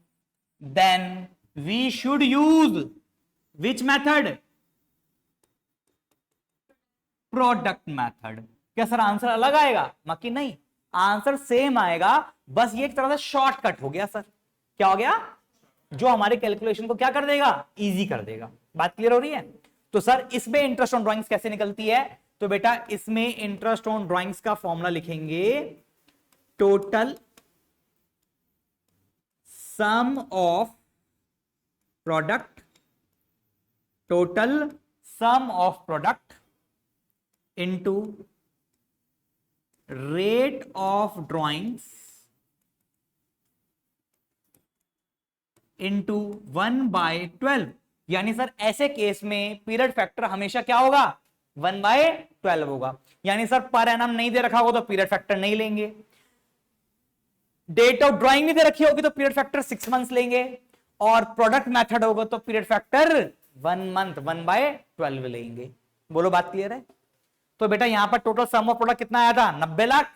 then we should use which method? Product method. क्या सर आंसर अलग आएगा? बाकी नहीं, आंसर सेम आएगा, बस ये एक तरह से शॉर्टकट हो गया सर। क्या हो गया? जो हमारे कैलकुलेशन को क्या कर देगा? इजी कर देगा। बात क्लियर हो रही है? तो सर इसमें इंटरेस्ट ऑन ड्राइंग्स कैसे निकलती है? तो बेटा इसमें इंटरेस्ट ऑन ड्राइंग्स का फॉर्मूला लिखेंगे total sum of product, total sum of product into rate of drawings into 1/12। यानी सर ऐसे केस में पीरियड फैक्टर हमेशा क्या होगा? 1/12 होगा। यानी सर पर एनम नहीं दे रखा होगा तो पीरियड फैक्टर नहीं लेंगे, डेट ऑफ ड्राइंग नहीं दे रखी होगी तो पीरियड फैक्टर 6 मंथ्स लेंगे, और प्रोडक्ट मेथड होगा तो पीरियड फैक्टर 1 मंथ 1/12 लेंगे। बोलो बात क्लियर है? तो बेटा यहां पर टोटल सम ऑफ प्रोडक्ट कितना आया था? 90 लाख।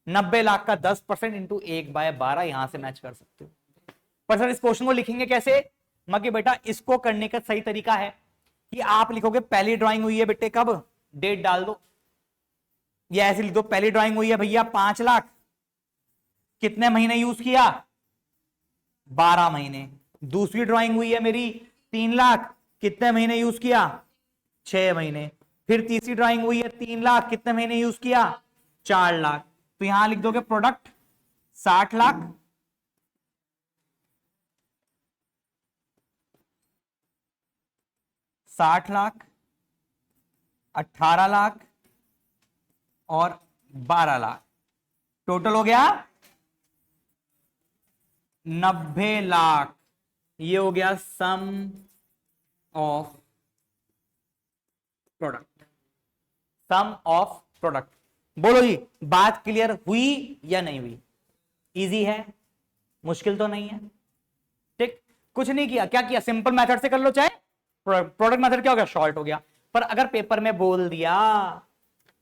90 लाख का 10% इंटू 1/12 यहां से मैच कर सकते हो। पर सर इस क्वेश्चन को लिखेंगे कैसे? मगर बेटा इसको करने का सही तरीका है कि आप लिखोगे पहली ड्राइंग हुई है बेटे कब, डेट डाल दो, या ऐसे लिख दो पहली ड्राइंग हुई है भैया 5 लाख, कितने महीने यूज किया? 12 महीने। दूसरी ड्राइंग हुई है मेरी 3 लाख, कितने महीने यूज किया? 6 महीने। फिर तीसरी ड्राइंग हुई है 3 लाख, कितने महीने यूज किया? 4 लाख। तो यहां लिख दोगे प्रोडक्ट 60 लाख, 60 लाख, 18 लाख और 12 लाख, टोटल हो गया 90 लाख। ये हो गया sum of product, sum of product. बोलो जी बात क्लियर हुई या नहीं हुई? इजी है, मुश्किल तो नहीं है। ठीक, कुछ नहीं किया, क्या किया? सिंपल मेथड से कर लो, चाहे प्रोडक्ट मेथड क्या हो गया? शॉर्ट हो गया। पर अगर पेपर में बोल दिया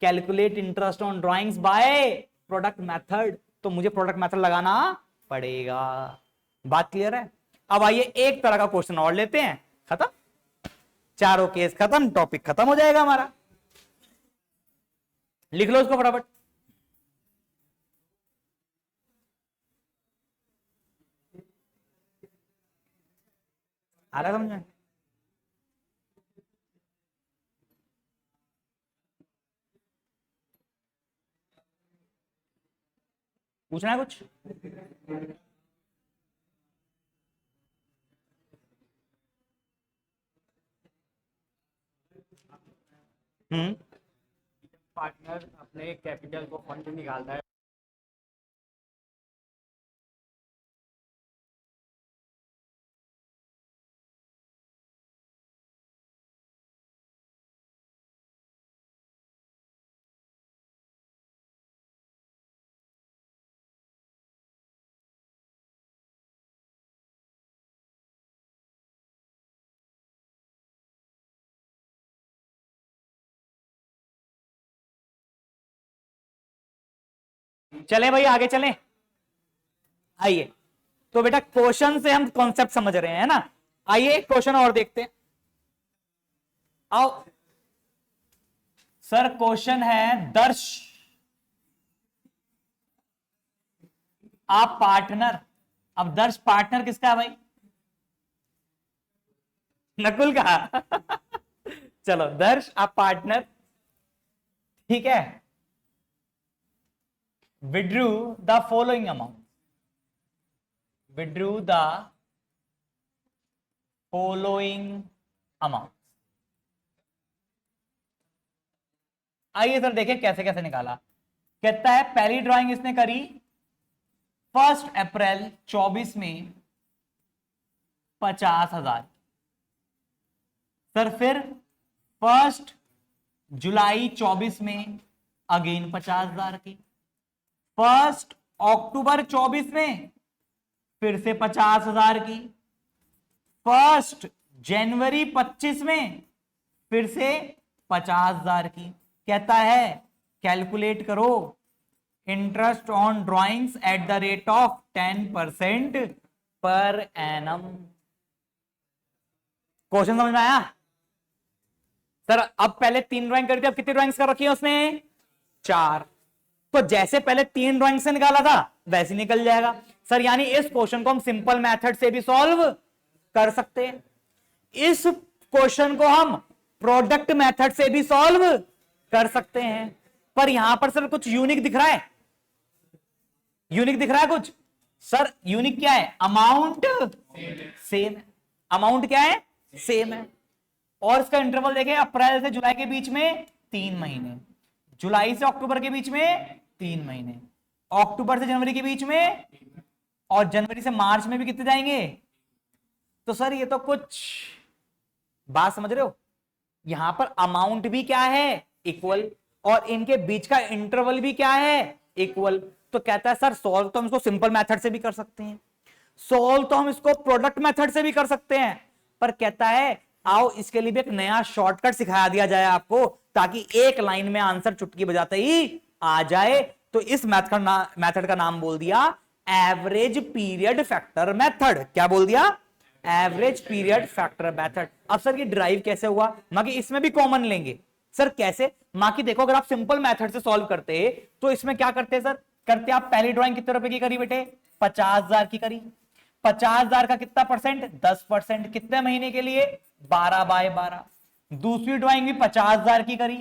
calculate interest on drawings by product method, तो मुझे प्रोडक्ट मेथड लगाना पड़ेगा। बात क्लियर है? अब आइए एक तरह का क्वेश्चन और लेते हैं, खत्म, चारों केस खत्म, टॉपिक खत्म हो जाएगा हमारा। लिख लो इसको फटाफट। आ रहा समझ में? पूछना है कुछ?
पार्टनर अपने कैपिटल को फंड निकालता है
चले भाई आगे चलें। आइए, तो बेटा क्वेश्चन से हम कॉन्सेप्ट समझ रहे हैं ना। आइए एक क्वेश्चन और देखते हैं। आओ सर, क्वेश्चन है दर्श आप पार्टनर। अब दर्श पार्टनर किसका है भाई? नकुल का। चलो दर्श आप पार्टनर, ठीक है। Withdrew the following amount, withdrew the following amount. आइए सर देखें कैसे कैसे निकाला। कहता है पहली ड्राइंग इसने करी 1 अप्रैल 24 में 50,000। सर फिर 1 जुलाई 24 में अगेन 50,000 की। 1 अक्टूबर 24 में फिर से 50,000 की। 1 जनवरी 25 में फिर से 50,000 की। कहता है कैलकुलेट करो interest on drawings at the rate of 10% per annum. Question समझ में आया? सर अब पहले 3 ड्राइंग करी थी, अब कितनी ड्राइंग्स कर रखी है उसने? 4। तो जैसे पहले 3 ड्राइंग से निकाला था वैसे निकल जाएगा सर। यानी इस क्वेश्चन को हम सिंपल मेथड से भी सॉल्व कर सकते हैं, इस क्वेश्चन को हम प्रोडक्ट मेथड से भी सॉल्व कर सकते हैं। पर यहां पर सर कुछ यूनिक दिख रहा है, यूनिक दिख रहा है कुछ। सर यूनिक क्या है? अमाउंट सेम है। अमाउंट क्या है? सेम है। और इसका इंटरवल देखें, अप्रैल से जुलाई के बीच में 3 महीने, जुलाई से अक्टूबर के बीच में 3 महीने, अक्टूबर से जनवरी के बीच में, और जनवरी से मार्च में भी कितने जाएंगे? तो सर ये तो कुछ बात समझ रहे हो, यहां पर अमाउंट भी क्या है? इक्वल, और इनके बीच का इंटरवल भी क्या है? इक्वल। तो कहता है सर सॉल्व तो हम इसको सिंपल मेथड से भी कर सकते हैं, सॉल्व तो हम इसको प्रोडक्ट मेथड से भी कर सकते हैं, पर कहता है आओ इसके लिए भी एक नया शॉर्टकट सिखा दिया जाए आपको, ताकि एक लाइन में आंसर चुटकी बजाते ही आ जाए। तो इस मेथड का नाम बोल दिया एवरेज पीरियड फैक्टर मेथड। क्या बोल दिया? Average period factor method. अब सर ये डिराइव कैसे हुआ? मां कि इसमें भी कॉमन लेंगे। सर कैसे? मां की देखो, अगर आप सिंपल मेथड से सॉल्व करते तो इसमें क्या करते सर? करते आप पहली ड्राइंग कितने रुपए की करी बेटे? 50,000 की करी। 50,000 का कितना परसेंट? 10%। कितने महीने के लिए? 12/12। दूसरी ड्राइंग भी 50,000 की करी,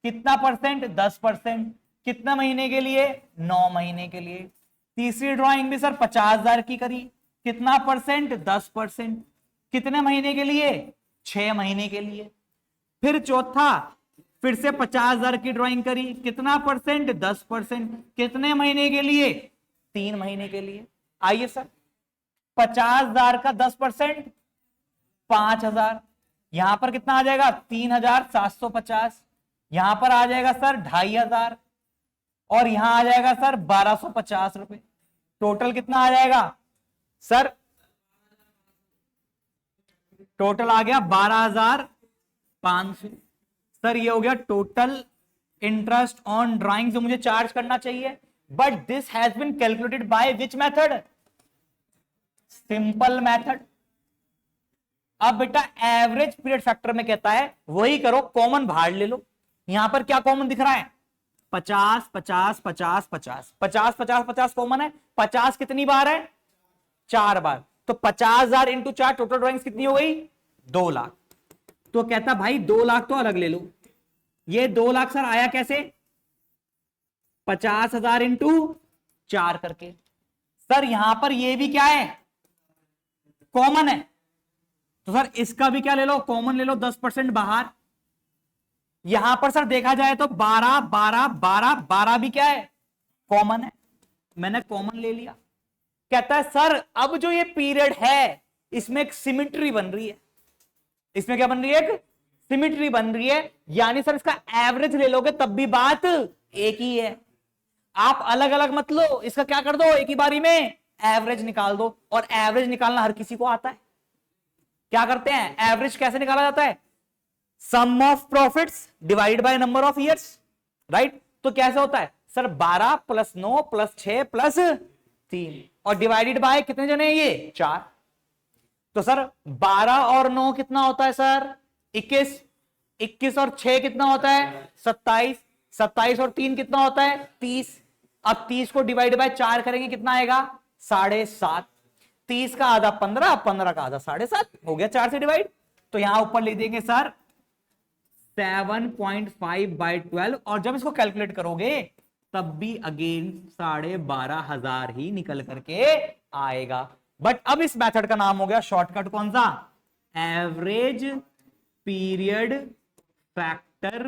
कितना परसेंट? 10%। कितने महीने के लिए? 9 महीने के लिए। तीसरी ड्राइंग भी सर 50,000 की करी, कितना परसेंट? 10%। कितने महीने के लिए? 6 महीने के लिए। फिर चौथा फिर से 50,000 की ड्राइंग करी, कितना परसेंट? 10%। कितने महीने के लिए? 3 महीने के लिए। आइए सर 50,000 का 10%, 5,000। यहां पर कितना आ जाएगा? 3,750। यहां पर आ जाएगा सर 2,500, और यहां आ जाएगा सर 1,250 रुपए। टोटल कितना आ जाएगा सर? टोटल आ गया 12,500। सर ये हो गया टोटल इंटरेस्ट ऑन ड्राइंग जो मुझे चार्ज करना चाहिए। But this has been calculated by which method? Simple method. अब बेटा एवरेज पीरियड फैक्टर में कहता है वही करो, कॉमन बाहर ले लो। यहां पर क्या कॉमन दिख रहा है? 50 50 50 50 50 50 50 कॉमन है। 50 कितनी बार है? 4 बार। तो 50,000 इंटू 4, टोटल ड्राइंग्स कितनी हो गई? 2 लाख। तो कहता भाई 2 लाख तो अलग ले लो। ये 2 लाख सर आया कैसे? 50,000 इंटू 4 करके। सर यहां पर ये भी क्या है? कॉमन है। तो सर इसका भी क्या ले लो? कॉमन ले लो, 10% बाहर। यहां पर सर देखा जाए तो 12 12 12 12 भी क्या है? कॉमन है। मैंने कॉमन ले लिया। कहता है सर अब जो ये पीरियड है इसमें एक सिमिट्री बन रही है। इसमें क्या बन रही है? एक सिमिट्री बन रही है। यानी सर इसका एवरेज ले लोगे तब भी बात एक ही है। आप अलग अलग मत लो, इसका क्या कर दो, एक ही बारी में एवरेज निकाल दो। और एवरेज निकालना हर किसी को आता है। क्या करते हैं? एवरेज कैसे निकाला जाता है? Sum of profits divide by number of years, right? तो कैसे होता है? सर 12 प्लस 9 प्लस 6 प्लस 3 और डिवाइडेड बाय कितने जने हैं ये 4। तो सर 12 और 9 कितना होता है सर 21, 21 और 6 कितना होता है 27, 27 और 3 कितना होता है 30। अब 30 को डिवाइड बाय 4 करेंगे कितना आएगा 7.5। 30 का आधा 15, 15 का आधा 7.5 हो गया 4 से डिवाइड। तो यहां ऊपर लिख देंगे सर 7.5/12 और जब इसको कैलकुलेट करोगे तब भी अगेन 12,500 ही निकल करके आएगा। बट अब इस मेथड का नाम हो गया शॉर्टकट कौन सा average period factor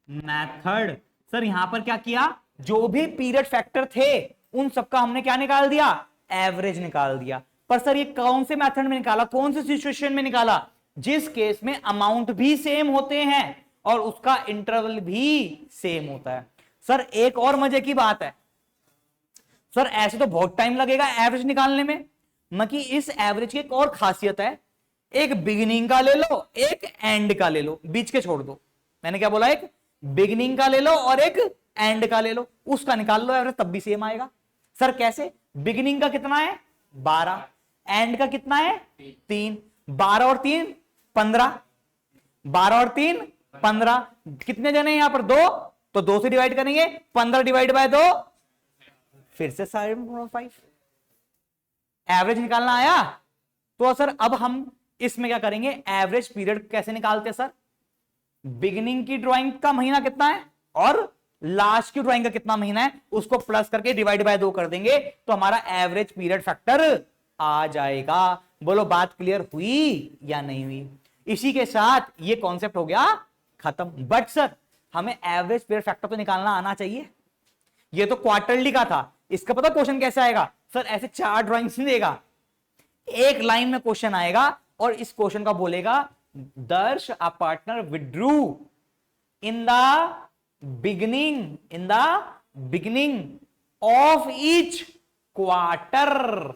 method. Sir यहां पर क्या किया जो भी पीरियड फैक्टर थे उन सबका हमने क्या निकाल दिया एवरेज निकाल दिया। पर सर ये कौन से मेथड में निकाला कौन से सिचुएशन में निकाला जिस केस में अमाउंट भी सेम होते हैं और उसका इंटरवल भी सेम होता है। सर एक और मजे की बात है सर ऐसे तो बहुत टाइम लगेगा एवरेज निकालने में मगर इस एवरेज की एक और खासियत है एक बिगिनिंग का ले लो एक एंड का ले लो बीच के छोड़ दो। मैंने क्या बोला एक बिगिनिंग का ले लो और एक एंड का ले लो उसका निकाल लो एवरेज तब भी सेम आएगा। सर कैसे बिगिनिंग का कितना है 12 एंड का कितना है 3 12 और 3 15 12 और 3 15 कितने जने यहां पर 2 तो 2 से डिवाइड करेंगे 15 डिवाइड बाय 2 फिर से 5 एवरेज निकालना आया। तो सर अब हम इसमें क्या करेंगे एवरेज पीरियड कैसे निकालते हैं सर बिगिनिंग की ड्राइंग का महीना कितना है और लास्ट की ड्राइंग का कितना महीना है उसको प्लस करके डिवाइड बाय 2 कर देंगे तो हमारा एवरेज पीरियड फैक्टर आ जाएगा। बोलो बात क्लियर हुई या नहीं हुई। इसी के साथ ये कॉन्सेप्ट हो गया खत्म। बट सर हमें एवरेज पीरियड फैक्टर तो निकालना आना चाहिए। ये तो क्वार्टरली का था इसका पता क्वेश्चन कैसे आएगा सर ऐसे 4 ड्राइंग्स नहीं देगा एक लाइन में क्वेश्चन आएगा और इस क्वेश्चन का बोलेगा दर्श a partner withdrew in the beginning of each quarter.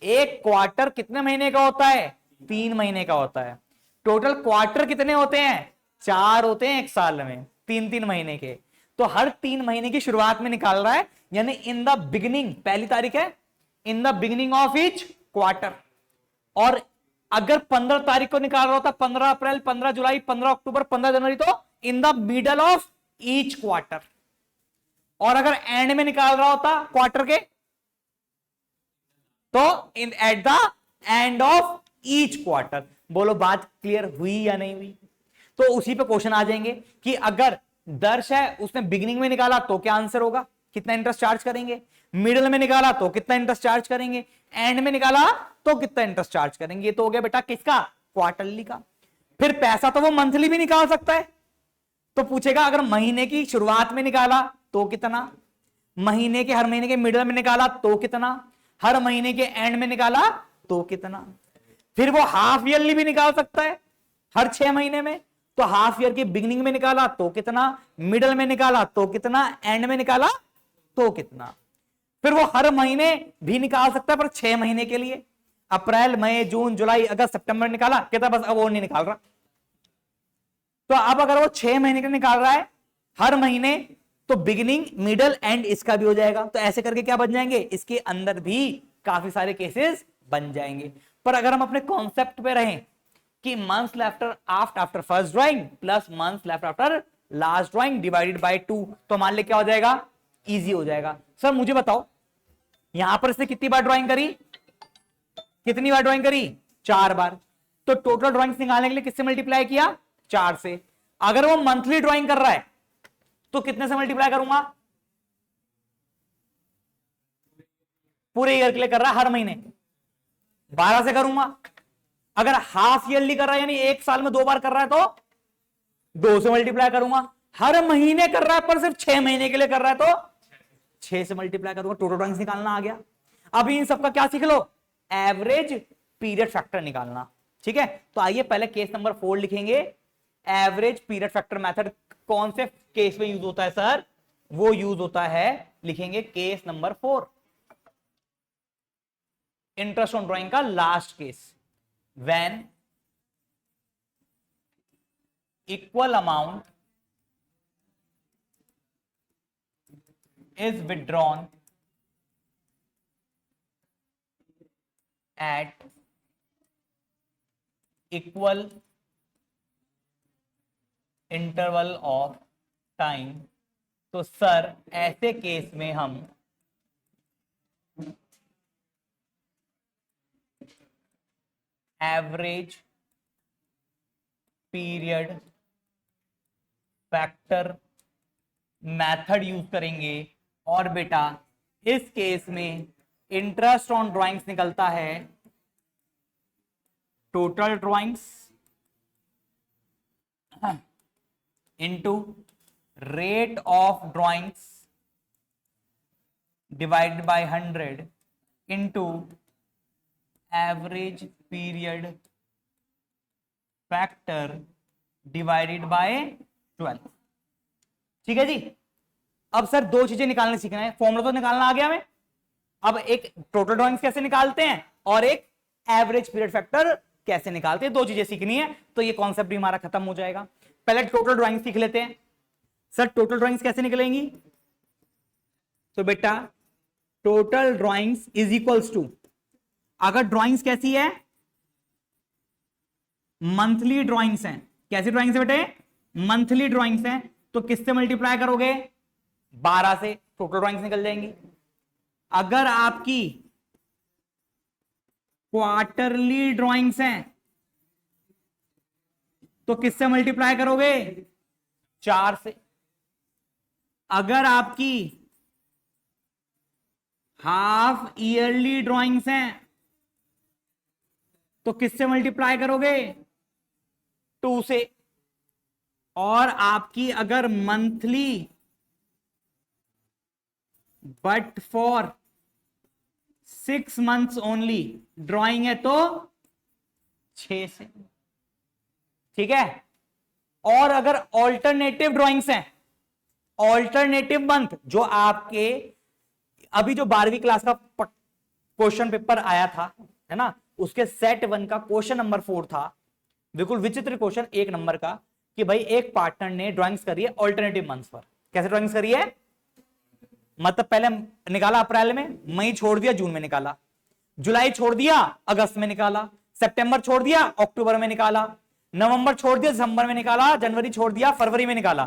एक क्वार्टर कितने महीने का होता है 3 महीने का होता है। टोटल क्वार्टर कितने होते हैं 4 होते हैं एक साल में 3-3 महीने के। तो हर 3 महीने की शुरुआत में निकाल रहा है यानी इन द बिगिनिंग पहली तारीख है in the beginning of each quarter. और अगर 15 तारीख को निकाल रहा होता 15 अप्रैल 15 जुलाई 15 अक्टूबर 15 जनवरी तो in the middle of each quarter. और अगर एंड में निकाल रहा होता क्वार्टर के तो in at the end of each quarter. बोलो बात क्लियर हुई या नहीं हुई। तो उसी पे क्वेश्चन आ जाएंगे कि अगर दर्श है उसने बिगिनिंग में निकाला तो क्या आंसर होगा कितना इंटरेस्ट चार्ज करेंगे मिडिल में निकाला तो कितना इंटरेस्ट चार्ज करेंगे एंड में निकाला तो कितना इंटरेस्ट चार्ज करेंगे। ये तो हो गया बेटा किसका क्वार्टरली का। फिर पैसा तो वो मंथली भी निकाल सकता है तो पूछेगा अगर महीने की शुरुआत में निकाला तो कितना महीने के हर महीने के मिडिल में निकाला तो कितना हर महीने के एंड में निकाला तो कितना। फिर वो हाफ ईयरली भी निकाल सकता है हर 6 महीने में तो हाफ ईयर की बिगिनिंग में निकाला तो कितना मिडिल में निकाला तो कितना एंड में निकाला तो कितना। फिर वो हर महीने भी निकाल सकता है पर 6 महीने के लिए अप्रैल मई जून जुलाई अगस्त सितंबर निकाला कितना बस अब वो नहीं निकाल रहा। तो अब अगर वो 6 महीने का निकाल रहा है हर महीने तो बिगिनिंग मिडल एंड इसका भी हो जाएगा। तो ऐसे करके क्या बन जाएंगे इसके अंदर भी काफी सारे केसेस बन जाएंगे। पर अगर हम अपने कॉन्सेप्ट पे रहें कि months left after first drawing plus months left after last drawing divided by 2 तो मान ले क्या हो जाएगा इजी हो जाएगा। सर मुझे बताओ यहां पर इसने कितनी बार ड्राइंग करी कितनी बार ड्राइंग करी 4 बार। तो टोटल ड्राइंग्स निकालने के लिए किससे मल्टीप्लाई किया 4 से। अगर वो मंथली ड्राइंग कर रहा है तो कितने से मल्टीप्लाई करूंगा पूरे ईयर के लिए कर रहा है हर महीने 12 से करूंगा। अगर हाफ ईयरली कर रहा है यानी एक साल में 2 बार कर रहा है तो 2 से मल्टीप्लाई करूंगा। हर महीने कर रहा है पर सिर्फ 6 महीने के लिए कर रहा है तो 6 से मल्टीप्लाई करूंगा। टोटल ड्राइंग्स निकालना आ गया। अभी इन सबका क्या सीख लो एवरेज पीरियड फैक्टर निकालना। ठीक है तो आइए पहले केस नंबर 4 लिखेंगे। एवरेज पीरियड फैक्टर मेथड कौन से केस में यूज होता है सर वो यूज होता है लिखेंगे case number 4 interest on drawing का last case when equal amount is withdrawn at equal interval of time, तो सर ऐसे केस में हम average period factor method use करेंगे। और बेटा इस केस में इंटरेस्ट ऑन ड्राइंग्स निकलता है total drawings into rate of drawings divided by 100 into average period factor divided by 12। ठीक है जी। अब सर दो चीजें निकालने सीखना है, फॉर्मूला तो निकालना आ गया हमें। अब एक टोटल ड्राइंग्स कैसे निकालते हैं और एक एवरेज पीरियड फैक्टर कैसे निकालते हैं, दो चीजें सीखनी है, तो ये कॉन्सेप्ट भी हमारा खत्म हो जाएगा। पहले टोटल ड्राइंग्स सीख लेते हैं। सर टोटल ड्राइंग्स कैसे निकलेंगी? तो बेटा total drawings is equals to, अगर ड्राइंग्स कैसी है, मंथली ड्राइंग्स हैं। कैसी ड्राइंग्स है बेटे? मंथली ड्राइंग्स हैं, तो किससे मल्टीप्लाई करोगे? 12 से, टोटल ड्राइंग्स निकल जाएंगी। अगर आपकी क्वार्टरली ड्राइंग्स हैं तो किससे मल्टीप्लाई करोगे? 4 से। अगर आपकी हाफ ईयरली ड्राइंग्स हैं तो किससे मल्टीप्लाई करोगे? 2 से। और आपकी अगर monthly but for 6 months only drawing है तो 6 से। ठीक है। और अगर ऑल्टरनेटिव ड्राइंग्स हैं, ऑल्टरनेटिव मंथ, जो आपके अभी जो 12वीं क्लास का क्वेश्चन पेपर आया था, है ना, उसके सेट 1 का क्वेश्चन नंबर 4 था, बिल्कुल विचित्र क्वेश्चन 1 नंबर का, कि भाई एक पार्टनर ने ड्राइंग्स करी है ऑल्टरनेटिव मंथ्स पर। कैसे ड्राइंग्स करी है? मतलब पहले निकाला अप्रैल में, मई छोड़ दिया जून में निकाला, जुलाई छोड़ दिया अगस्त में निकाला, सितंबर छोड़ दिया अक्टूबर में निकाला, नवंबर छोड़ दिया दिसंबर में निकाला, जनवरी छोड़ दिया फरवरी में निकाला।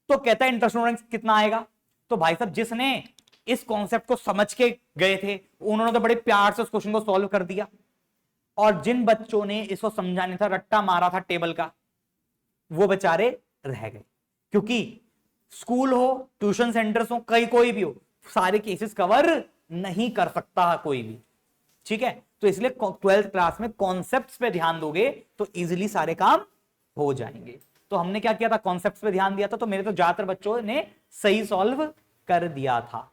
तो कहता है इंटरेस्ट ड्राइंग्स कितना आएगा? तो भाई साहब जिसने इस कॉन्सेप्ट को समझ के गए थे उन्होंने तो बड़े प्यार से उस क्वेश्चन को सॉल्व कर दिया। और जिन बच्चों ने इसको समझाने था, रट्टा मारा था टेबल का, वो बेचारे रह गए। क्योंकि स्कूल हो, ट्यूशन सेंटर्स हो, कहीं कोई भी हो, सारे केसेस कवर नहीं कर सकता कोई भी। ठीक है। तो इसलिए 12th क्लास में कॉन्सेप्ट्स पे ध्यान दोगे तो इजीली सारे काम हो जाएंगे। तो हमने क्या किया था? कॉन्सेप्ट्स पे ध्यान दिया था, तो मेरे तो ज्यादातर बच्चों ने सही सॉल्व कर दिया था।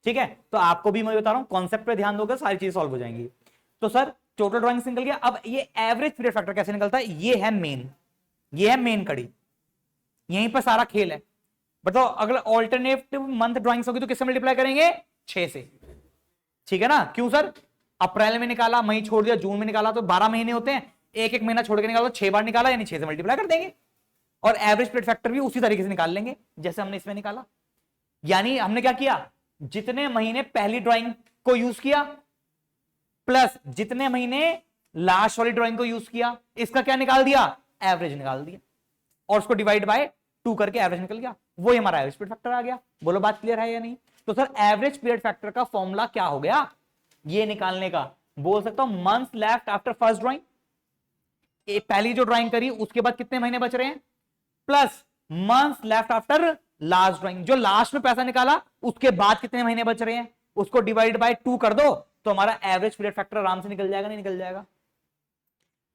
ठीक है। तो आपको भी मैं बता रहा हूं, कॉन्सेप्ट पे ध्यान दोगे सारी चीजें सॉल्व हो जाएंगी। तो सर टोटल ड्राइंग्स निकल गया। अब ये एवरेज पीरियड फैक्टर कैसे निकलता है? ये है मेन, ये है मेन कड़ी, यहीं पर सारा खेल है। बताओ अगर ऑल्टरनेटिव मंथ ड्राइंग्स होगी तो किससे मल्टीप्लाई करेंगे? 6 से। ठीक है ना? क्यों सर? अप्रैल में निकाला, मई छोड़ दिया, जून में निकाला, तो 12 महीने होते हैं, एक एक महीना छोड़ के निकाला तो 6 बार निकाला, यानी 6 से मल्टीप्लाई कर देंगे। और एवरेज पीरियड फैक्टर भी उसी तरीके से निकाल लेंगे जैसे हमने इसमें निकाला। यानी हमने क्या किया? जितने महीने पहली ड्राइंग को यूज किया प्लस जितने महीने लास्ट वाली ड्राइंग को यूज किया, इसका क्या निकाल दिया? एवरेज निकाल दिया, और उसको डिवाइड बाय 2 करके एवरेज निकल गया। वो हमारा एवरेज पीरियड फैक्टर आ गया। बोलो बात क्लियर है या नहीं? तो सर एवरेज पीरियड फैक्टर का फॉर्मूला क्या हो गया ये निकालने का? बोल सकता हूं months left after first drawing, पहली जो ड्राइंग करी उसके बाद कितने महीने बच रहे हैं, plus months left after last drawing, जो लास्ट में पैसा निकाला उसके बाद कितने महीने बच रहे हैं, उसको डिवाइड बाय 2 कर दो, तो हमारा एवरेज पीरियड फैक्टर आराम से निकल जाएगा। नहीं निकल जाएगा?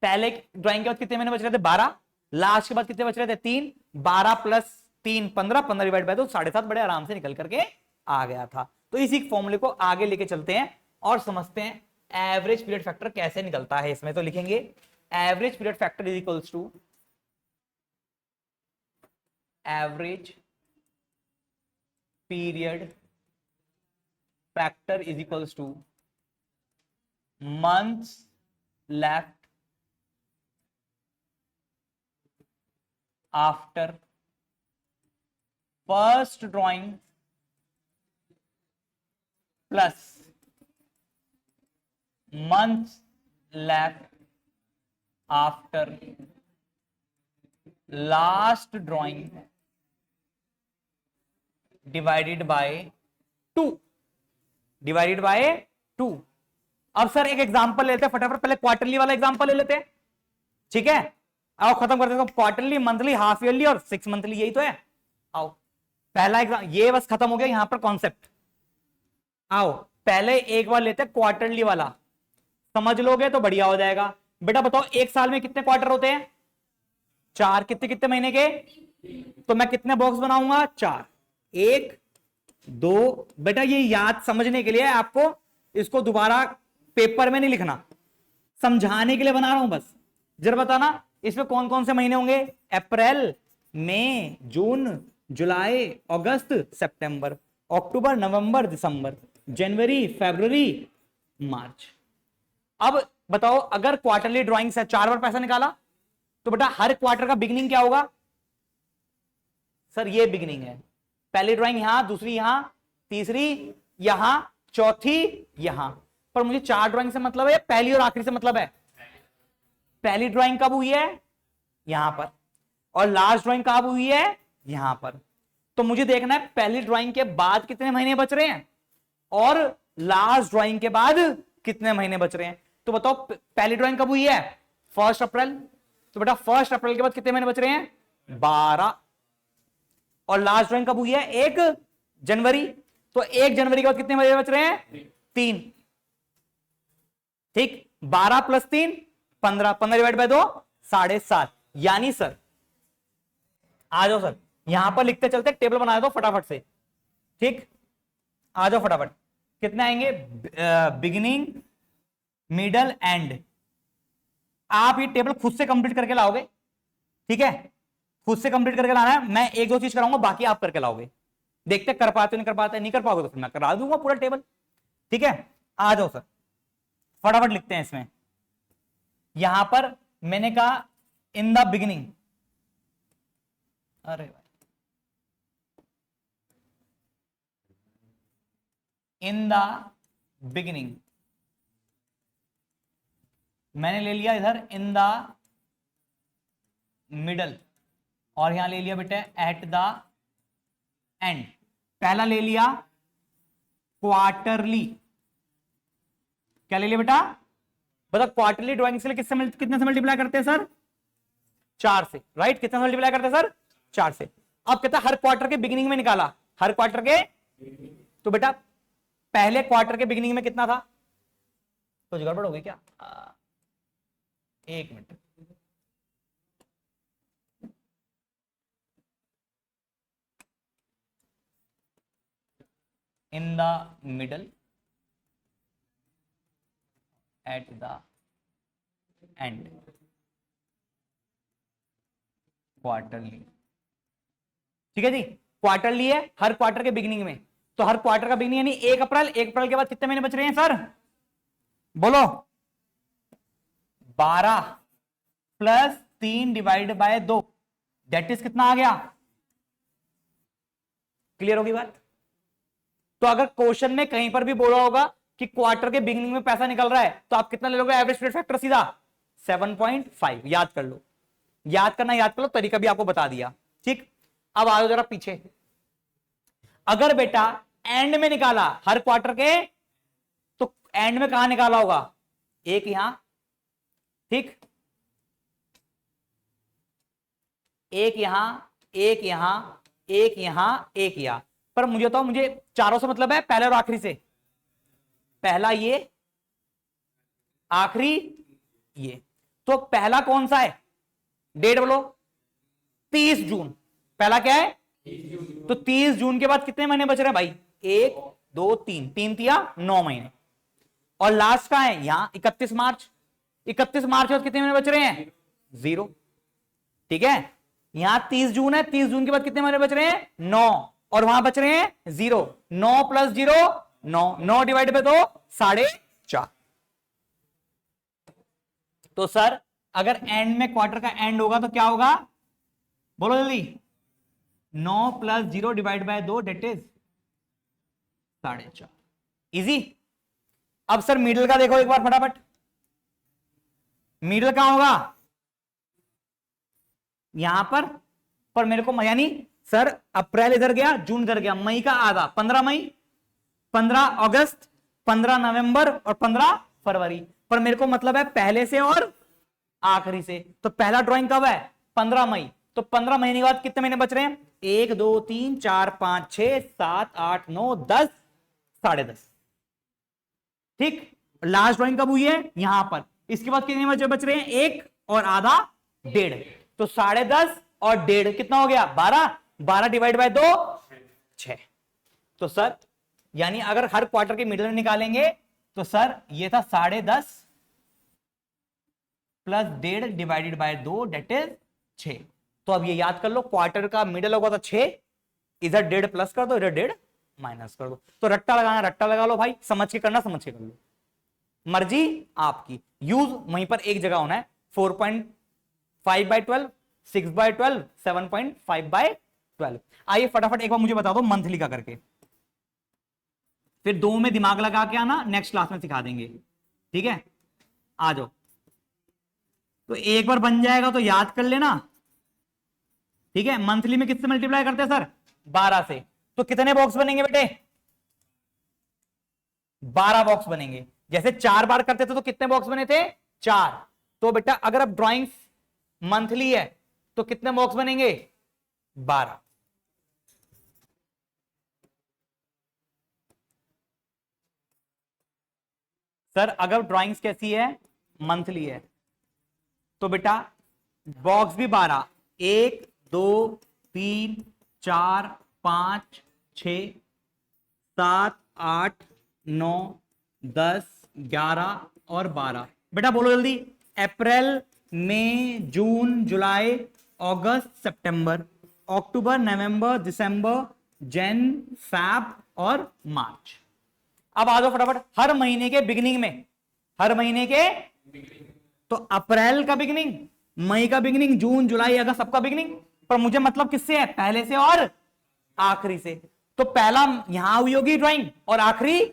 पहले ड्राइंग के बाद कितने महीने बच रहे थे? 12, लास्ट के बाद कितने बच रहे थे? 3, 12 प्लस 3 15, 15 डिवाइड बाय 2 7.5, बड़े आराम से निकल करके आ गया था। तो इसी फॉर्मूले को आगे लेके चलते हैं और समझते हैं एवरेज पीरियड फैक्टर कैसे निकलता है। इसमें तो लिखेंगे average period factor is equals to average period factor is equals to months left after first drawing plus months left after last drawing divided by 2 divided by 2। अब सर एक example लेते हैं फटाफट, पहले क्वार्टरली वाला एग्जांपल ले लेते हैं, ठीक है। आओ खत्म करते हैं क्वार्टरली, मंथली, हाफ ईयरली और 6 मंथली, यही तो है। आओ पहला एग्जाम, ये बस खत्म हो गया यहां पर कॉन्सेप्ट। आओ पहले एक बार लेते हैं क्वार्टरली वाला, समझ लोगे तो बढ़िया हो जाएगा। बेटा बताओ एक साल में कितने क्वार्टर होते हैं? 4। कितने कितने महीने के? तो मैं कितने बॉक्स बनाऊंगा? 4। 1 2। बेटा ये याद समझने के लिए आपको, इसको दोबारा पेपर में नहीं लिखना, समझाने के लिए बना रहा हूं बस। जरा बताना इसमें कौन कौन से महीने होंगे? अप्रैल, मई, जून, जुलाई, अगस्त, सितंबर, अक्टूबर, नवंबर, दिसंबर, जनवरी, फरवरी, मार्च। अब बताओ अगर क्वार्टरली ड्राइंग से 4 बार पैसा निकाला तो बेटा हर क्वार्टर का बिगिनिंग क्या होगा? सर ये बिगिनिंग है, पहली ड्राइंग यहां, दूसरी यहां, तीसरी यहां, चौथी यहां। पर मुझे 4 ड्राइंग से मतलब है, पहली और आखिरी से मतलब है। पहली ड्राइंग कब हुई है? यहां पर, और लास्ट ड्राइंग कब हुई है? यहां पर। तो मुझे देखना है पहली ड्राइंग के बाद कितने महीने बच रहे हैं और लास्ट ड्राइंग के बाद कितने महीने बच रहे हैं। तो बताओ पहली ड्राइंग कब हुई है? 1 अप्रैल। तो बेटा 1 अप्रैल के बाद कितने महीने बच रहे हैं? 12। और लास्ट ड्राइंग कब हुई है? 1 जनवरी। तो 1 जनवरी के बाद कितने महीने बच रहे हैं? 3। ठीक, 12 + 3 15, 15 डिवाइड बाय 2 7.5। यानी सर आ जाओ सर, यहां पर लिखते चलते, टेबल बना दो फटाफट से। ठीक, आ जाओ फटाफट। कितने आएंगे? Beginning, middle, and. आप ये टेबल खुद से कंप्लीट करके लाओगे, ठीक है, खुद से कंप्लीट करके लाना है। मैं 1-2 चीज कराऊंगा, बाकी आप करके लाओगे। देखते कर पाते नहीं कर पाते, नहीं कर पाओगे तो फिर मैं करा दूंगा पूरा टेबल। ठीक है, आ जाओ सर फटाफट लिखते हैं इसमें। यहां पर मैंने कहा इन द बिगिनिंग, अरे भाई, इन द बिगिनिंग मैंने ले लिया इधर इन द मिडल, और यहां ले लिया बेटा एट द एंड। पहला ले लिया क्वार्टरली, क्या ले लिया बेटा? बता क्वार्टरली ड्राइंग के लिए कितने से मल्टीप्लाई करते हैं सर? 4 से। राइट, कितने से मल्टीप्लाई करते हैं सर? 4 से। अब कहता है हर क्वार्टर के बिगिनिंग में निकाला, हर क्वार्टर के। तो बेटा पहले क्वार्टर के बिगिनिंग में कितना था? कुछ गड़बड़ हो गई क्या? 1 minute, in the middle eight the and, quarterly. ठीक है जी, क्वार्टरली है हर क्वार्टर के बिगिनिंग में। तो हर क्वार्टर का बिगिनिंग यानी 1 अप्रैल। 1 अप्रैल के बाद कितने महीने बच रहे हैं सर? बोलो। 12 + 3 डिवाइड बाय 2, दैट इज कितना आ गया? क्लियर होगी बात? तो अगर क्वेश्चन में कहीं पर भी बोला होगा कि क्वार्टर के बिगिनिंग में पैसा निकल रहा है, तो आप कितना ले लोगे एवरेज पीरियड फैक्टर? सीधा 7.5। याद कर लो, याद करना याद कर लो, तरीका भी आपको बता दिया। ठीक, अब आओ जरा पीछे। अगर बेटा एंड में निकाला हर क्वार्टर के, तो एंड में कहां निकाला होगा? 1 यहां, ठीक, 1 यहां, 1 यहां, 1 यहां, 1 यहां। पर मुझे बताओ, मुझे चारों से मतलब है पहले और आखिरी से। पहला ये, आखिरी ये। तो पहला कौन सा है? डेट बोलो। 30 जून। पहला क्या है? तो 30 जून के बाद कितने महीने बच रहे हैं भाई? 1 2 3, 3 तिया 9 महीने। और लास्ट का है यहां 31 मार्च। 31 मार्च के बाद कितने महीने बच रहे हैं? 0। ठीक है, यहां 30 जून है, 30 जून के बाद कितने महीने बच रहे हैं? 9, और वहां बच रहे हैं 0। 9 + 0 9, 9 डिवाइड बाय 2 4.5। तो सर अगर एंड में क्वार्टर का एंड होगा तो क्या होगा? बोलो जल्दी। 9 + 0 divide by 2 that is 4.5। Easy. अब सर मिडिल का देखो एक बार फटाफट, मिडिल कहां होगा, यहां पर मेरे को यानी सर अप्रैल इधर गया, जून इधर गया, मई का आधा 15 मई, 15 अगस्त, 15 नवंबर और 15 फरवरी। पर मेरे को मतलब है पहले से और आखिरी से। तो पहला ड्राइंग कब है, 15 मई। तो 15 महीने के बाद कितने महीने बच रहे हैं, 1 2 3 4 5 6 7 8 9 10, 10.5। ठीक, लास्ट ड्राइंग कब हुई है, यहां पर। इसके बाद कितने बचे बच रहे हैं, 1 और आधा 1.5। तो 10.5 और 1.5 कितना हो गया, 12। 12 डिवाइड बाय 2 6। तो सर यानी अगर हर क्वार्टर के मिडिल में निकालेंगे तो सर ये था 10.5 plus 1.5 divided by 2 that is 6। तो अब ये याद कर लो, क्वार्टर का मिडिल होगा तो 6, इधर 1.5 प्लस कर दो, इधर 1.5 माइनस कर दो। तो रट्टा लगाना रट्टा लगा लो भाई, समझ के करना समझ के कर लो, मर्जी आपकी। यूज वहीं पर एक जगह होना है, 4.5/12, 6/12, 7.5/12। आइए फटाफट एक बार मुझे बता दो मंथली का करके, फिर दो में दिमाग लगा के आना, नेक्स्ट क्लास में सिखा देंगे। ठीक है, आ जाओ। तो एक बार बन जाएगा तो याद कर लेना। ठीक है, मंथली में किससे मल्टीप्लाई करते हैं सर, 12 से। तो कितने बॉक्स बनेंगे बेटे, 12 बॉक्स बनेंगे। जैसे 4 बार करते थे तो कितने बॉक्स बने थे, 4। तो बेटा अगर अब ड्राइंग्स मंथली है तो कितने बॉक्स बनेंगे, 12। सर अगर ड्राइंग्स कैसी है, मंथली है, तो बेटा बॉक्स भी 12, 1 2 3 4 5 6 7 8 9 10 11 और 12। बेटा बोलो जल्दी, अप्रैल मई जून जुलाई अगस्त सितंबर अक्टूबर नवंबर दिसंबर जन फैब और मार्च। अब आ जाओ फटाफट, हर महीने के बिगिनिंग में, हर महीने के, तो अप्रैल का बिगिनिंग, मई का बिगिनिंग, जून जुलाई अगस्त सबका बिगिनिंग। पर मुझे मतलब किससे है, पहले से और आखिरी से। तो पहला यहां हुई होगी ड्राइंग और आखिरी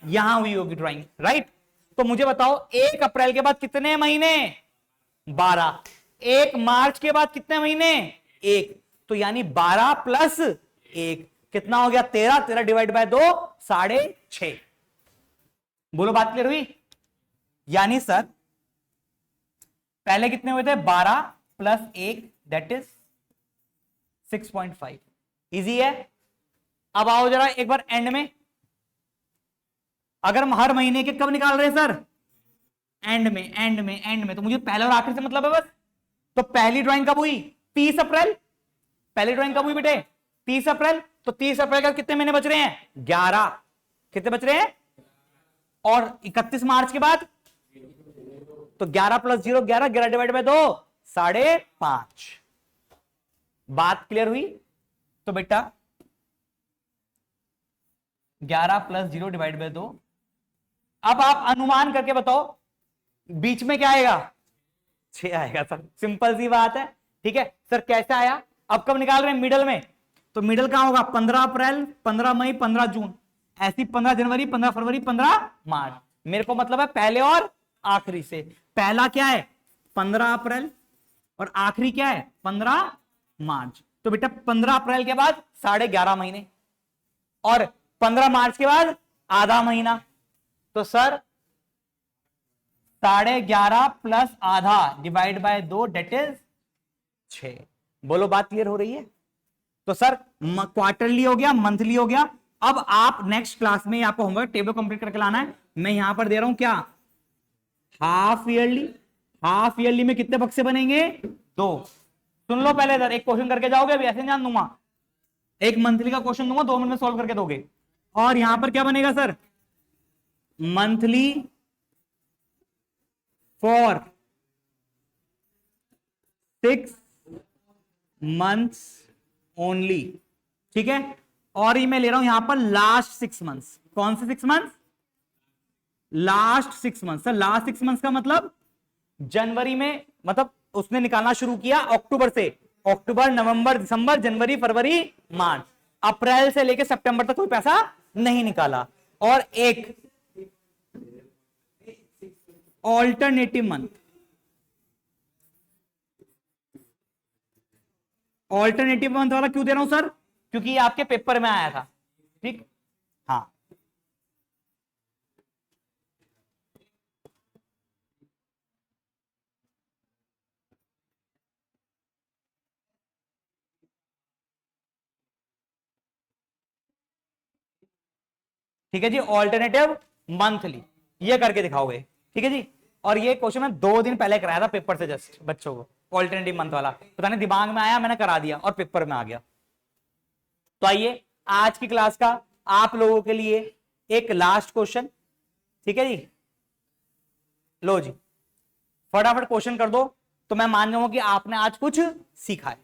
यहां हुई होगी ड्राइंग, राइट। तो मुझे बताओ 1 अप्रैल के बाद कितने महीने, 12। 1 मार्च के बाद कितने महीने, 1। तो यानी 12 प्लस 1 कितना हो गया, 13। 13 डिवाइड बाय 2 6.5। बोलो बात क्लियर हुई। यानी सर पहले कितने हुए थे, 12 प्लस 1 दैट इज 6.5। इजी है। अब आओ जरा एक बार एंड में, अगर हम हर महीने के कब निकाल रहे हैं सर, एंड में, एंड में, एंड में, तो मुझे पहले और आखिर से मतलब है बस। तो पहली ड्राइंग कब हुई, 30 अप्रैल। पहली ड्राइंग कब हुई बेटे, 30 अप्रैल। तो 30 अप्रैल का कितने महीने बच रहे हैं, 11। कितने बच रहे हैं, और 31 मार्च के बाद, तो 11 प्लस 0 11, 11 डिवाइड बाय 2 5.5। बात क्लियर हुई। तो बेटा 11 प्लस 0 डिवाइड बाय 2। अब आप अनुमान करके बताओ बीच में क्या आएगा, 6 आएगा सर, सिंपल सी बात है। ठीक है सर, कैसे आया, अब कब निकाल रहे हैं, मिडल में। तो मिडल कहां होगा, 15 अप्रैल, 15 मई, 15 जून, ऐसी 15 जनवरी, 15 फरवरी, 15 मार्च। मेरे को मतलब है पहले और आखिरी से। पहला क्या है, 15 अप्रैल, और आखिरी क्या है, 15 मार्च। तो बेटा 15 अप्रैल के बाद 11.5 महीने, और 15 मार्च के बाद आधा महीना। तो सर 11.5 प्लस आधा डिवाइड बाय 2 डेट इज 6। बोलो बात क्लियर हो रही है। तो सर क्वार्टरली हो गया, मंथली हो गया। अब आप नेक्स्ट क्लास में आपको होमवर्क टेबल कंप्लीट करके लाना है। मैं यहां पर दे रहा हूं क्या, हाफ ईयरली। हाफ ईयरली में कितने बक्से बनेंगे, 2। सुन लो पहले इधर, एक क्वेश्चन करके जाओगे, अभी ऐसे ध्यान दूंगा। एक मंथली का क्वेश्चन दूंगा, 2 मिनट में सॉल्व करके दोगे। और यहां पर क्या बनेगा sir, monthly for 6 months only. ठीक है, और ये मैं ले रहा हूं यहां पर लास्ट 6 मंथ्स। कौन से 6 months, last 6 months. Sir last 6 months का मतलब जनवरी में, मतलब उसने निकालना शुरू किया अक्टूबर से, अक्टूबर नवंबर दिसंबर जनवरी फरवरी मार्च, अप्रैल से लेकर सितंबर तक कोई पैसा नहीं निकाला। और एक ऑल्टरनेटिव मंथ। ऑल्टरनेटिव मंथ वाला क्यों दे रहा हूं सर? क्योंकि ये आपके पेपर में आया था। ठीक, हाँ। ठीक है जी, ऑल्टरनेटिव मंथली ये करके दिखाओगे। ठीक है जी। और ये क्वेश्चन मैं 2 दिन पहले कराया था पेपर से, जस्ट बच्चों को ऑल्टरनेटिव मंथ वाला, पता नहीं दिमाग में आया, मैंने करा दिया और पेपर में आ गया। तो आइए आज की क्लास का आप लोगों के लिए एक लास्ट क्वेश्चन। ठीक है जी, लो जी फटाफट क्वेश्चन कर दो, तो मैं मान जाऊंगा कि आपने आज कुछ सीखा है।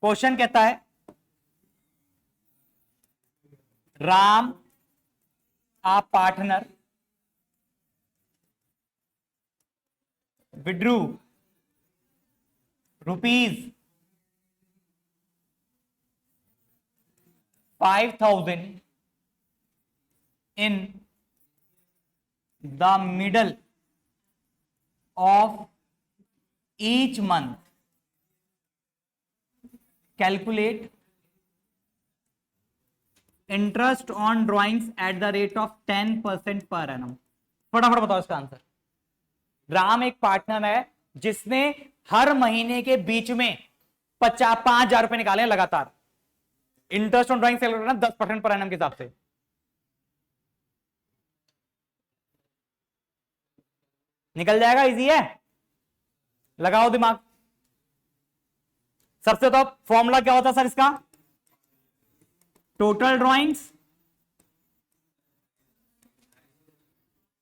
क्वेश्चन कहता है, Ram a partner withdrew ₹5,000 in the middle of each month. Calculate interest on drawings at the rate of 10% per annum. फटाफट बताओ इसका आंसर। राम एक पार्टनर है जिसने हर महीने के बीच में 5,000 रुपए निकाले लगातार। इंटरेस्ट ऑन ड्रॉइंग सेल करना 10% पर एनम के हिसाब से। निकल जाएगा, इजी है, लगाओ दिमाग। सबसे तो फॉर्मूला क्या होता है सर इसका? Total drawings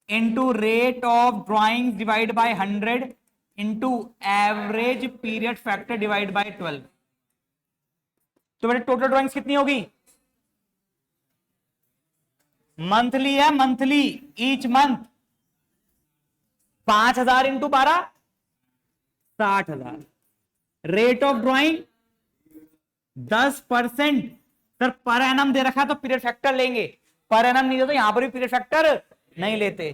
into rate of drawings divide by 100 into average period factor divide by 12। तो मेरे टोटल ड्राइंग्स कितनी होगी? मंथली है, monthly, each month 5,000 into 12 60,000। Rate of drawing 10%। Sir per annum दे रखा है तो पीरियड फैक्टर लेंगे, पर एनम नहीं दे तो यहां पर भी पीरियड फैक्टर नहीं लेते।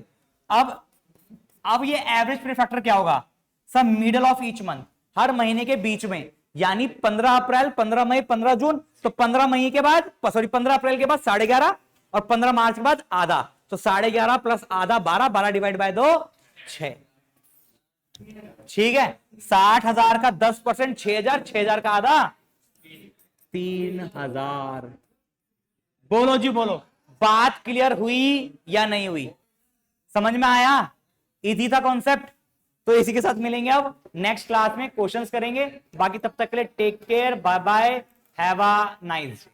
अब ये एवरेज पीरियड फैक्टर क्या होगा? Sir middle of each month, हर महीने के बीच में, यानी 15 अप्रैल, 15 मई, 15 जून, तो 15 मई के बाद, सॉरी 15 अप्रैल के बाद 11.5 और 15 मार्च के बाद आधा, तो 11.5 प्लस आधा 12, 12 डिवाइड बाय 2 6। ठीक है, 60,000 का 10%, 6,000, 6,000 का आधा 3,000। बोलो जी बोलो, बात क्लियर हुई या नहीं हुई? समझ में आया? इजी था कॉन्सेप्ट। तो इसी के साथ मिलेंगे अब नेक्स्ट क्लास में, क्वेश्चंस करेंगे। बाकी तब तक के लिए take care, bye bye, have a nice day.